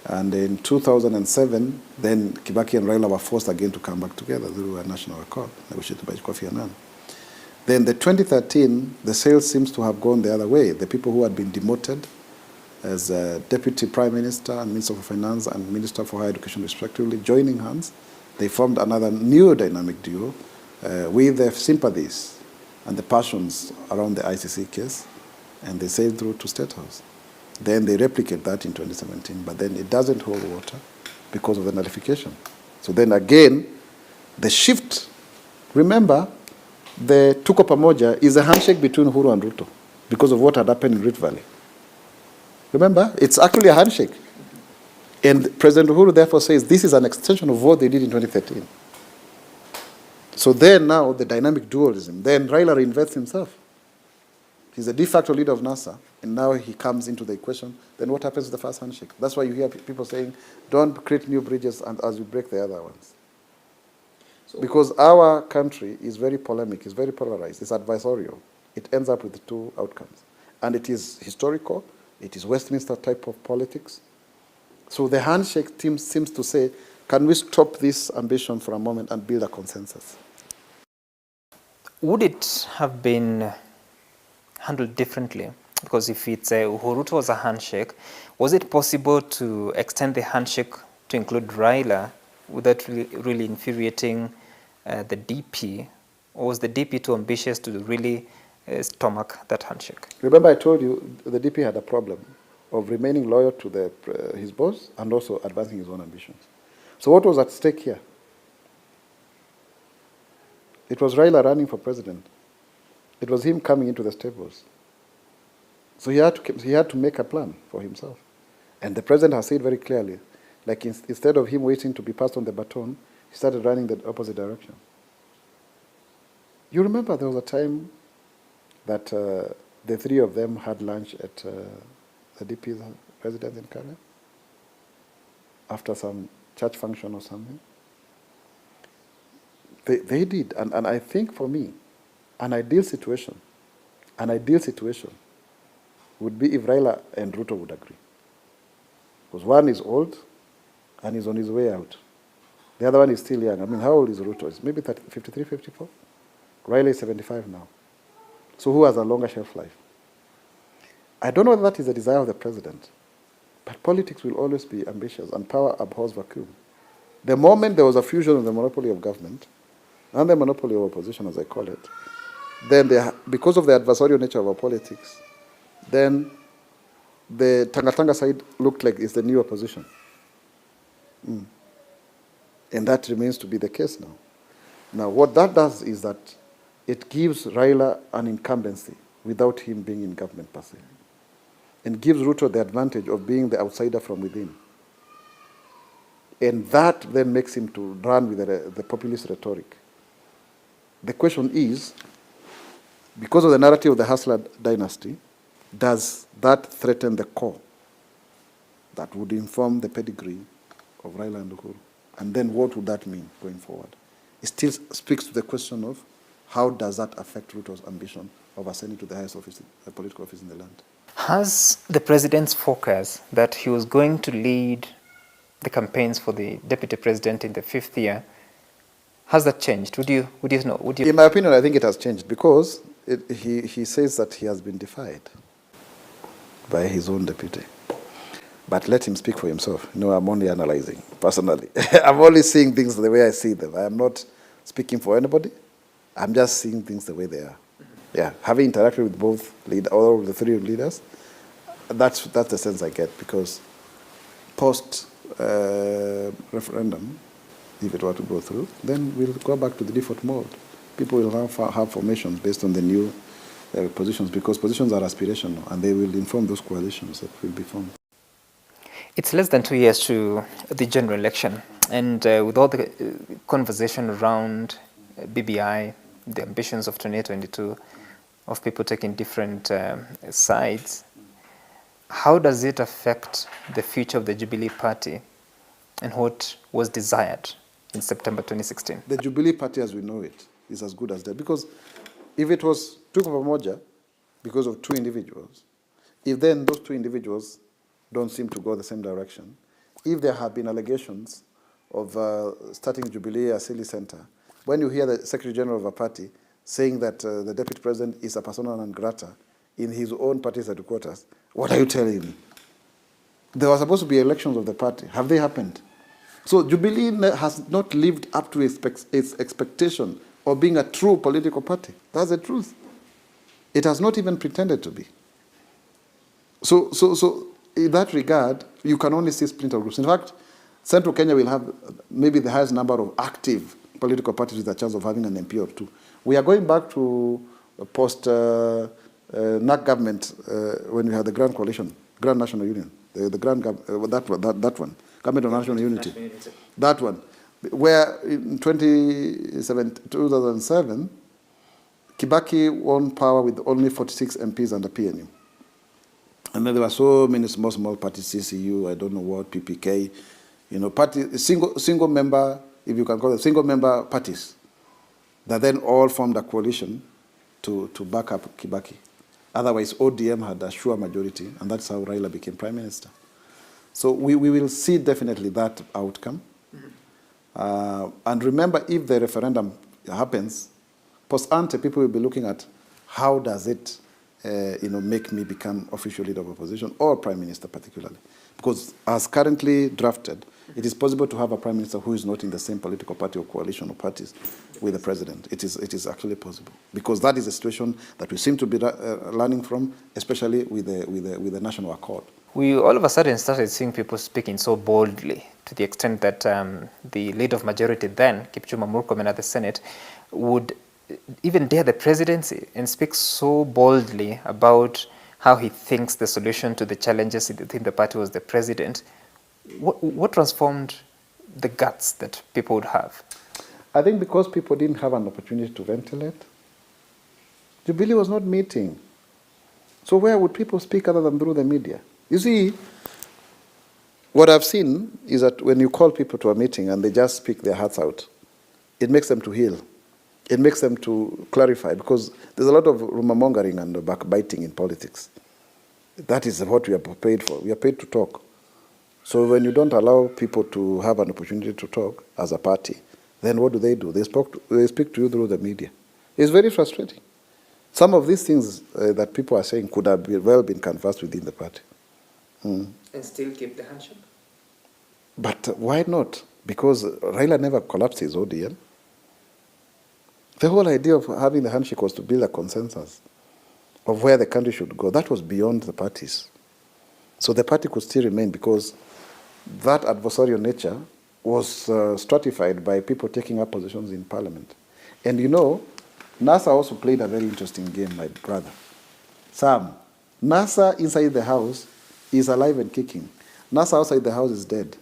And in 2007, then Kibaki and Raila were forced again to come back together through a national accord negotiated by Kofi Annan. Then the 2013, the sales seems to have gone the other way. The people who had been demoted as Deputy Prime Minister and Minister for Finance and Minister for Higher Education respectively, joining hands, they formed another new dynamic duo with the sympathies and the passions around the ICC case, and they sailed through to State House. Then they replicate that in 2017, but then it doesn't hold water because of the nullification. So then again, the shift, remember, the Tuko Pamoja is a handshake between Uhuru and Ruto because of what had happened in Rift Valley. Remember, it's actually a handshake. And President Uhuru therefore says this is an extension of what they did in 2013. So then now the dynamic dualism, then Raila reinvents himself. He's the de facto leader of NASA, and now he comes into the equation. Then what happens to the first handshake? That's why you hear people saying, don't create new bridges as you break the other ones. Because our country is very polemic, it's very polarized, it's adversarial. It ends up with two outcomes. And it is historical, it is Westminster type of politics. So the handshake team seems to say, can we stop this ambition for a moment and build a consensus? Would it have been handled differently? Because if it's a Uhuruto was a handshake, was it possible to extend the handshake to include Raila without really infuriating the DP, or was the DP too ambitious to really stomach that handshake? Remember I told you the DP had a problem of remaining loyal to his boss and also advancing his own ambitions. So what was at stake here? It was Raila running for president. It was him coming into the stables. So he had to make a plan for himself. And the president has said very clearly, like instead of him waiting to be passed on the baton, he started running the opposite direction. You remember there was a time that the three of them had lunch at the DP's residence in Karen after some church function or something. They did, and I think for me, an ideal situation would be if Raila and Ruto would agree. Because one is old and is on his way out. The other one is still young. I mean, how old is Ruto? It's maybe 53, 54? Raila is 75 now. So who has a longer shelf life? I don't know whether that is the desire of the president, but politics will always be ambitious and power abhors vacuum. The moment there was a fusion of the monopoly of government and the monopoly of opposition, as I call it, then because of the adversarial nature of our politics, then the Tanga side looked like it's the new opposition. And that remains to be the case now. Now, what that does is that it gives Raila an incumbency without him being in government per se, and gives Ruto the advantage of being the outsider from within. And that then makes him to run with the populist rhetoric. The question is, because of the narrative of the Hustler dynasty, does that threaten the core that would inform the pedigree of Raila and Uhuru? And then what would that mean going forward? It still speaks to the question of how does that affect Ruto's ambition of ascending to the highest office, political office in the land? Has the president's focus that he was going to lead the campaigns for the deputy president in the 5th year, has that changed? Would you know? In my opinion, I think it has changed because he says that he has been defied by his own deputy. But let him speak for himself. You know, I'm only analyzing personally. I'm only seeing things the way I see them. I am not speaking for anybody. I'm just seeing things the way they are. Yeah, having interacted with all of the three leaders, that's the sense I get, because post referendum, if it were to go through, then we'll go back to the default mode. People will have formations based on the new positions, because positions are aspirational, and they will inform those coalitions that will be formed. It's less than 2 years to the general election, and with all the conversation around BBI, the ambitions of 2022, of people taking different sides, how does it affect the future of the Jubilee Party and what was desired in September 2016? The Jubilee Party as we know it is as good as dead, because if it was Tuko Pamoja because of two individuals, if then those two individuals don't seem to go the same direction, if there have been allegations of starting Jubilee Assembly Center, when you hear the Secretary General of a party saying that the Deputy President is a persona non grata in his own party's headquarters, what are you telling me? There were supposed to be elections of the party. Have they happened? So Jubilee has not lived up to its expectation of being a true political party. That's the truth. It has not even pretended to be. So in that regard, you can only see splinter groups. In fact, Central Kenya will have maybe the highest number of active political parties with a chance of having an MP or two. We are going back to post-NAC government when we had the Grand Coalition, Grand National Union, that one, Government of National Unity. That one, where in 2007, Kibaki won power with only 46 MPs under PNU. And then there were so many small parties, CCU, I don't know what, PPK, single member, if you can call it, single member parties that then all formed a coalition to back up Kibaki. Otherwise, ODM had a sure majority, and that's how Raila became prime minister. So we will see definitely that outcome. And remember, if the referendum happens, post ante, people will be looking at how does it make me become official leader of opposition or prime minister particularly. Because as currently drafted, it is possible to have a prime minister who is not in the same political party or coalition of parties with the president. It is actually possible, because that is a situation that we seem to be learning from, especially with the national accord. We all of a sudden started seeing people speaking so boldly, to the extent that the leader of majority then, Kipchumba Murkomen at the Senate, would even dare the presidency and speak so boldly about how he thinks the solution to the challenges within the party was the president. What transformed the guts that people would have? I think because people didn't have an opportunity to ventilate. Jubilee was not meeting. So where would people speak other than through the media? You see, what I've seen is that when you call people to a meeting and they just speak their hearts out, it makes them to heal. It makes them to clarify, because there's a lot of rumor mongering and backbiting in politics. That is what we are paid for. We are paid to talk. So when you don't allow people to have an opportunity to talk as a party, then what do? They speak to you through the media. It's very frustrating. Some of these things that people are saying could have well been canvassed within the party. And still keep the handshake? But why not? Because Raila never collapsed his ODM. The whole idea of having the handshake was to build a consensus of where the country should go. That was beyond the parties. So the party could still remain, because that adversarial nature was stratified by people taking up positions in parliament. And you know, NASA also played a very interesting game, my brother. Sam, NASA inside the house is alive and kicking. NASA outside the house is dead.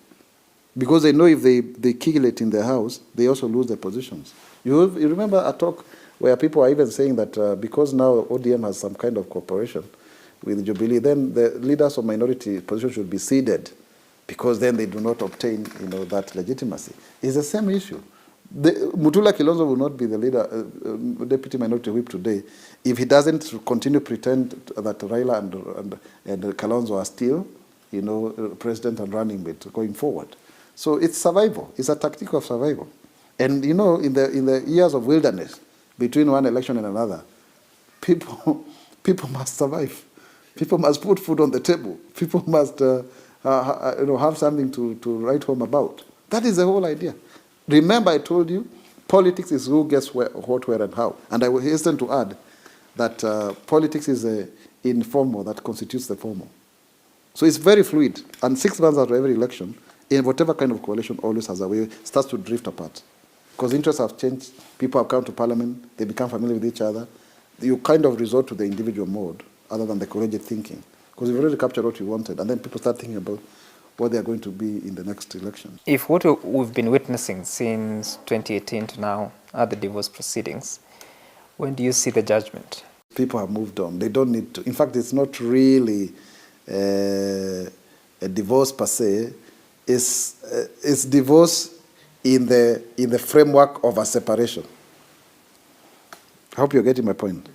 Because they know if they kill it in the house, they also lose their positions. You remember a talk where people are even saying that because now ODM has some kind of cooperation with Jubilee, then the leaders of minority positions should be ceded, because then they do not obtain, that legitimacy. It's the same issue. Mutula Kilonzo will not be the leader, deputy minority whip today, if he doesn't continue to pretend that Raila and Kalonzo are still, president and running mate going forward. So it's survival. It's a tactic of survival. And in the years of wilderness, between one election and another, people must survive. People must put food on the table. People must have something to write home about. That is the whole idea. Remember, I told you, politics is who gets what, where, and how. And I will hasten to add that politics is the informal that constitutes the formal. So it's very fluid. And 6 months after every election, in whatever kind of coalition always has a way, starts to drift apart. Because interests have changed, people have come to parliament, they become familiar with each other. You kind of resort to the individual mode other than the collegiate thinking. Because you've already captured what you wanted, and then people start thinking about what they are going to be in the next election. If what we've been witnessing since 2018 to now are the divorce proceedings, when do you see the judgment? People have moved on. They don't need to. In fact, it's not really a divorce per se. It's divorce in the framework of a separation. I hope you're getting my point.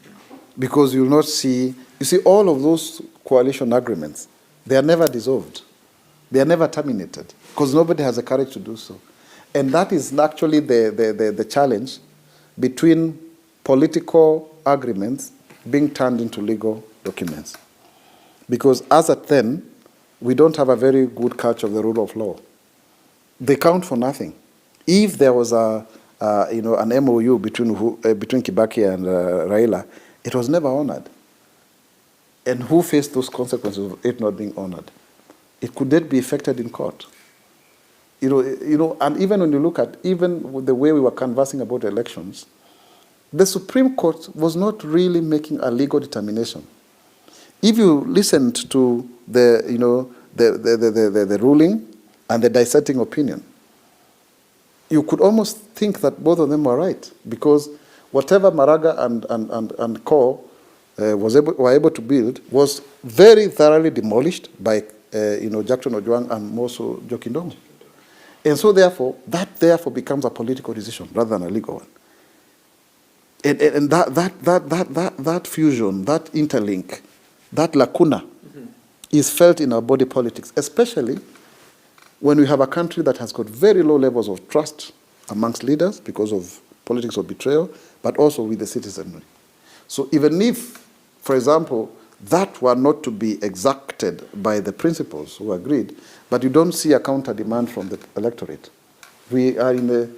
Because you'll not see, all of those coalition agreements, they are never dissolved. They are never terminated, because nobody has the courage to do so. And that is actually the challenge between political agreements being turned into legal documents. Because as at then, we don't have a very good culture of the rule of law. They count for nothing. If there was an MOU between Kibaki and Raila, it was never honored. And who faced those consequences of it not being honored? It could that be effected in court? And even when you look at even the way we were conversing about elections, the Supreme Court was not really making a legal determination. If you listened to the ruling and the dissenting opinion, you could almost think that both of them were right, because whatever Maraga and Co were able to build was very thoroughly demolished by Jackson Ojwang and Moso Jokindongo. And so therefore, that becomes a political decision rather than a legal one. And that fusion, that interlink, that lacuna is felt in our body politics, especially when we have a country that has got very low levels of trust amongst leaders because of politics of betrayal, but also with the citizenry. So even if, for example, that were not to be exacted by the principals who agreed, but you don't see a counter demand from the electorate. We are in the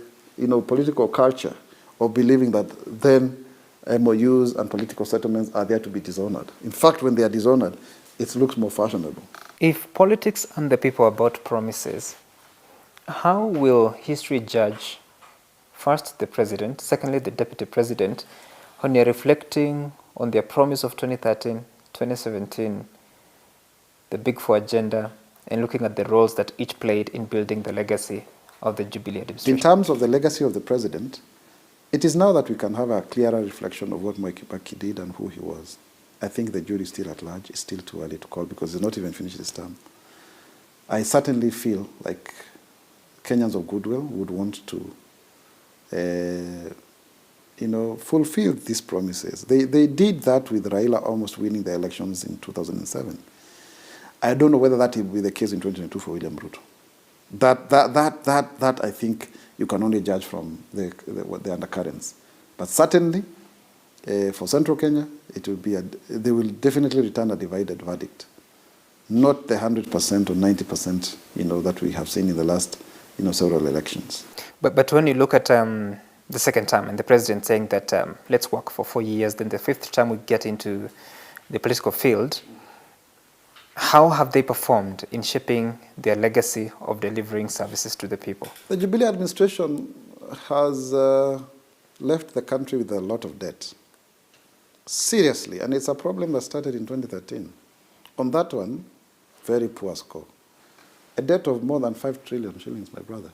political culture of believing that then MOUs and political settlements are there to be dishonored. In fact, when they are dishonored, it looks more fashionable. If politics and the people are about promises, how will history judge First, the president. Secondly, the deputy president. When you're reflecting on their promise of 2013, 2017, the Big Four agenda, and looking at the roles that each played in building the legacy of the Jubilee administration. In terms of the legacy of the president, it is now that we can have a clearer reflection of what Mwai Kibaki did and who he was. I think the jury is still at large. It's still too early to call because he's not even finished his term. I certainly feel like Kenyans of goodwill would want to, fulfill these promises. They did that with Raila almost winning the elections in 2007. I don't know whether that will be the case in 2022 for William Ruto. That I think you can only judge from the undercurrents. But certainly, for Central Kenya, it will be they will definitely return a divided verdict, not the 100% or 90%, that we have seen in the last, several elections. But when you look at the second term and the president saying that let's work for 4 years, then the fifth term we get into the political field, how have they performed in shaping their legacy of delivering services to the people? The Jubilee administration has left the country with a lot of debt. Seriously, and it's a problem that started in 2013. On that one, very poor score. A debt of more than 5 trillion shillings, my brother.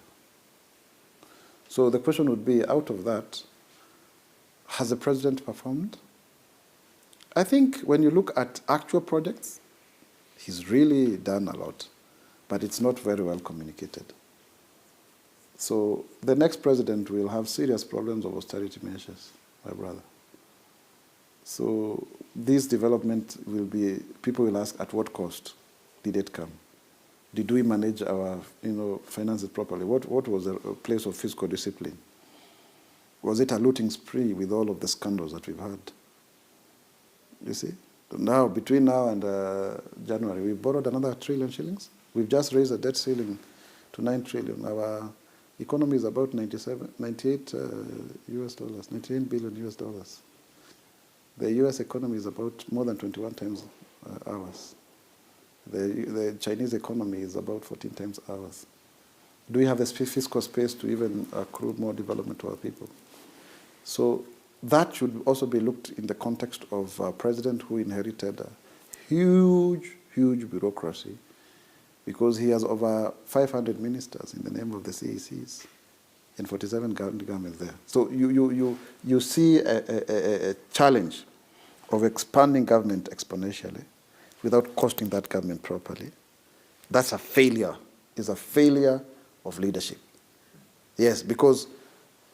So the question would be, out of that, has the president performed? I think when you look at actual projects, he's really done a lot, but it's not very well communicated. So the next president will have serious problems of austerity measures, my brother. So this development will be, people will ask, at what cost did it come? Did we manage our finances properly? What was a place of fiscal discipline? Was it a looting spree with all of the scandals that we've had? You see? Now, between now and January, we borrowed another 1 trillion shillings. We've just raised the debt ceiling to 9 trillion. Our economy is about 98 billion US dollars. The US economy is about more than 21 times ours. The Chinese economy is about 14 times ours. Do we have the fiscal space to even accrue more development to our people? So that should also be looked in the context of a president who inherited a huge, huge bureaucracy because he has over 500 ministers in the name of the CECs and 47 governments there. So you see a challenge of expanding government exponentially without costing that government properly. That's a failure. It's a failure of leadership. Yes, because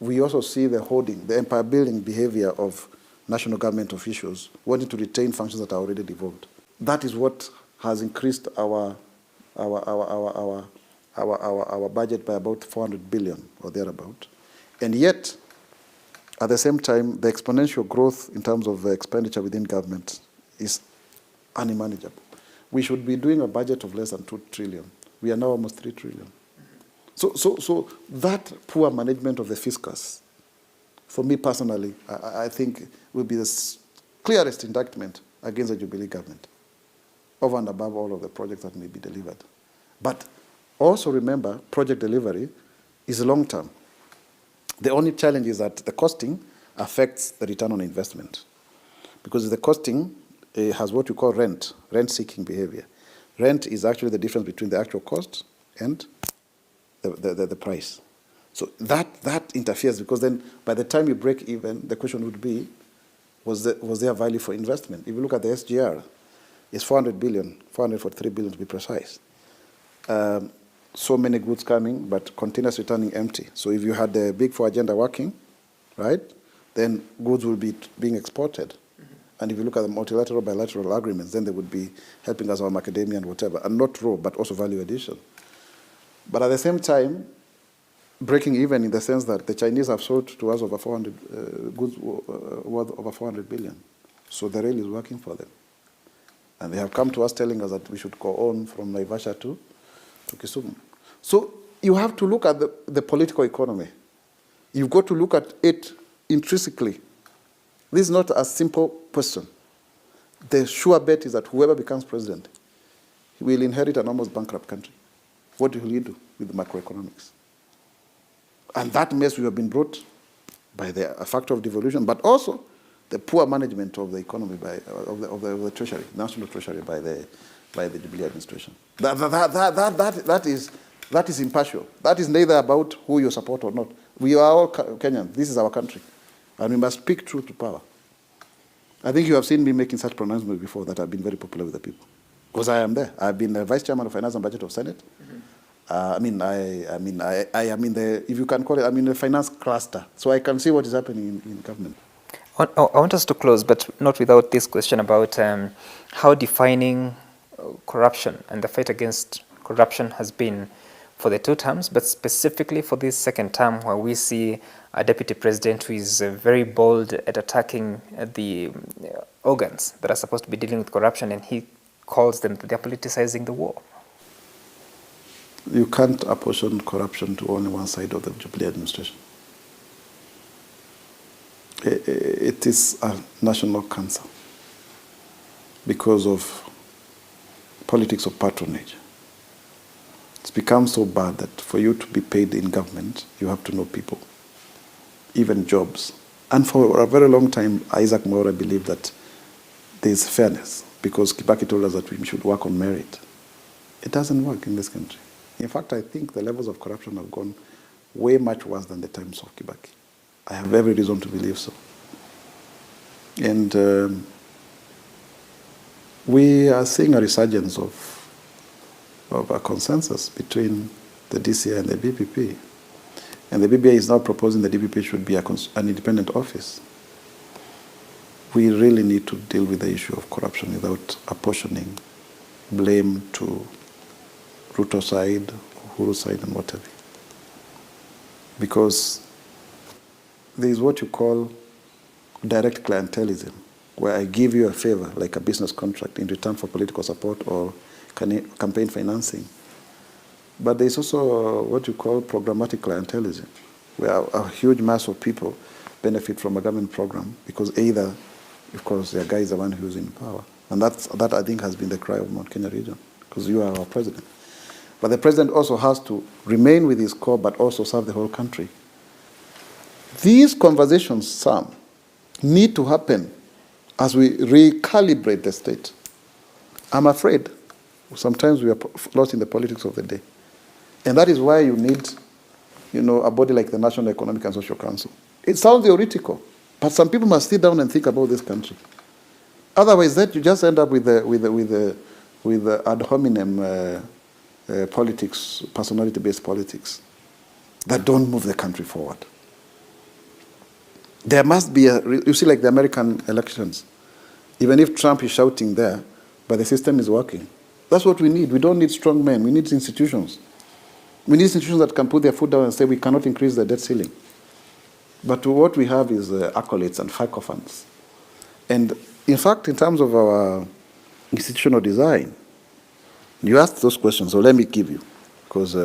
we also see the hoarding, the empire-building behavior of national government officials wanting to retain functions that are already devolved. That is what has increased our budget by about 400 billion or thereabout. And yet, at the same time, the exponential growth in terms of expenditure within government is unmanageable. We should be doing a budget of less than 2 trillion. We are now almost 3 trillion. So that poor management of the fiscus, for me personally, I think will be the clearest indictment against the Jubilee government, over and above all of the projects that may be delivered. But also remember, project delivery is long-term. The only challenge is that the costing affects the return on investment. Because the costing has what we call rent-seeking behavior. Rent is actually the difference between the actual cost and the price. So that interferes, because then by the time you break even, the question would be, was there value for investment? If you look at the SGR, it's 400 billion, 443 billion to be precise. So many goods coming, but containers returning empty. So if you had the Big Four agenda working, right, then goods will be being exported. And if you look at the multilateral, bilateral agreements, then they would be helping us on macadamia and whatever, and not raw, but also value addition. But at the same time, breaking even in the sense that the Chinese have sold to us over 400 goods worth over 400 billion. So the rail is working for them. And they have come to us telling us that we should go on from Naivasha to Kisumu. So you have to look at the political economy. You've got to look at it intrinsically. This is not a simple question. The sure bet is that whoever becomes president, he will inherit an almost bankrupt country. What will he do with the macroeconomics? And that mess we have been brought by the factor of devolution, but also the poor management of the economy of the treasury, national treasury by the Jubilee administration. That is impartial. That is neither about who you support or not. We are all Kenyans. This is our country, and we must speak truth to power. I think you have seen me making such pronouncements before that have been very popular with the people, because I am there. I've been the vice chairman of finance and budget of Senate. I am in the, if you can call it, I'm in the finance cluster, so I can see what is happening in government. I want us to close, but not without this question about how defining corruption and the fight against corruption has been for the 2 terms, but specifically for this 2nd term, where we see a deputy president who is very bold at attacking the organs that are supposed to be dealing with corruption, and he calls them that they're politicizing the war. You can't apportion corruption to only one side of the Jubilee administration. It is a national cancer because of politics of patronage. It's become so bad that for you to be paid in government, you have to know people, even jobs. And for a very long time, Isaac Mwaura believed that there is fairness, because Kibaki told us that we should work on merit. It doesn't work in this country. In fact, I think the levels of corruption have gone way much worse than the times of Kibaki. I have every reason to believe so. And we are seeing a resurgence of a consensus between the DCI and the BPP. And the BBI is now proposing the DPP should be an independent office. We really need to deal with the issue of corruption without apportioning blame to Ruto side, Uhuru side, and whatever. Because there is what you call direct clientelism, where I give you a favor, like a business contract, in return for political support or campaign financing. But there is also what you call programmatic clientelism, where a huge mass of people benefit from a government program because either, of course, their guy is the one who's in power. And that I think has been the cry of Mount Kenya region, because you are our president. But the president also has to remain with his core, but also serve the whole country. These conversations, Sam, need to happen as we recalibrate the state. I'm afraid sometimes we are lost in the politics of the day. And that is why you need, a body like the National Economic and Social Council. It sounds theoretical, but some people must sit down and think about this country. Otherwise, that you just end up with the ad hominem politics, personality-based politics that don't move the country forward. There must be you see, like the American elections, even if Trump is shouting there, but the system is working. That's what we need. We don't need strong men. We need institutions. We need institutions that can put their foot down and say we cannot increase the debt ceiling. But what we have is accolades and sycophants. And in fact, in terms of our institutional design, you asked those questions, so let me give you, because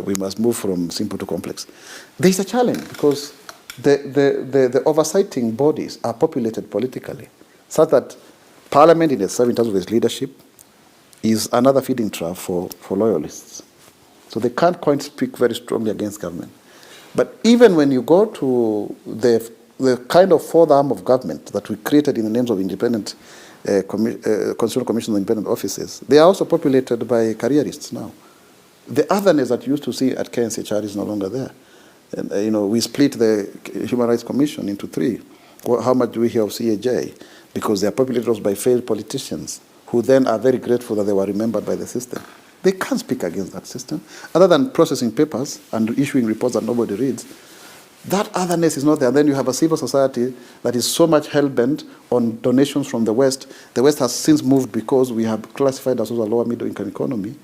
we must move from simple to complex. There is a challenge, because the oversighting bodies are populated politically, such that Parliament in itself, in terms of its leadership, is another feeding trough for loyalists. So they can't quite speak very strongly against government. But even when you go to the kind of fourth arm of government that we created in the names of independent constitutional commissions and independent offices, they are also populated by careerists now. The otherness that you used to see at KNCHR is no longer there. And, we split the Human Rights Commission into 3. How much do we hear of CAJ? Because they are populated by failed politicians who then are very grateful that they were remembered by the system. They can't speak against that system. Other than processing papers and issuing reports that nobody reads, that otherness is not there. And then you have a civil society that is so much hell-bent on donations from the West. The West has since moved because we have classified ourselves as a lower middle-income economy,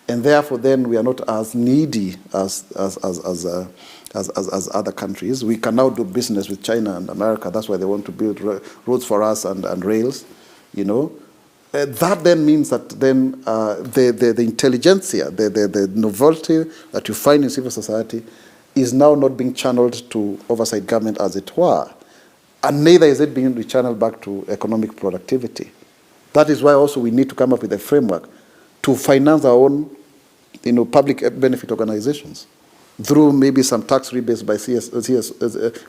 and therefore then we are not as needy as other countries. We can now do business with China and America. That's why they want to build roads for us and rails, That then means that then the intelligentsia, the novelty that you find in civil society is now not being channeled to oversight government as it were. And neither is it being channeled back to economic productivity. That is why also we need to come up with a framework to finance our own public benefit organizations. through maybe some tax rebates by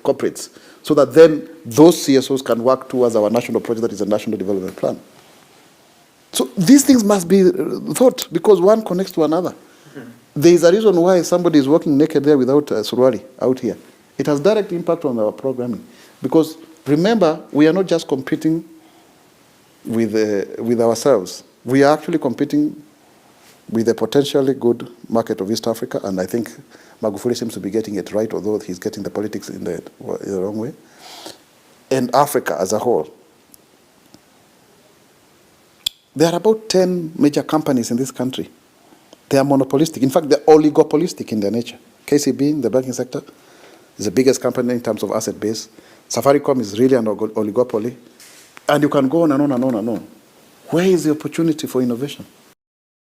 corporates, so that then those CSOs can work towards our national project that is a national development plan. So these things must be thought, because one connects to another. There is a reason why somebody is walking naked there without surwali out here. It has direct impact on our programming. Because remember, we are not just competing with ourselves. We are actually competing with a potentially good market of East Africa, and I think Magufuli seems to be getting it right, although he's getting the politics in the wrong way, and Africa as a whole. There are about 10 major companies in this country. They are monopolistic. In fact, they're oligopolistic in their nature. KCB in the banking sector is the biggest company in terms of asset base. Safaricom is really an oligopoly. And you can go on and on and on and on. Where is the opportunity for innovation?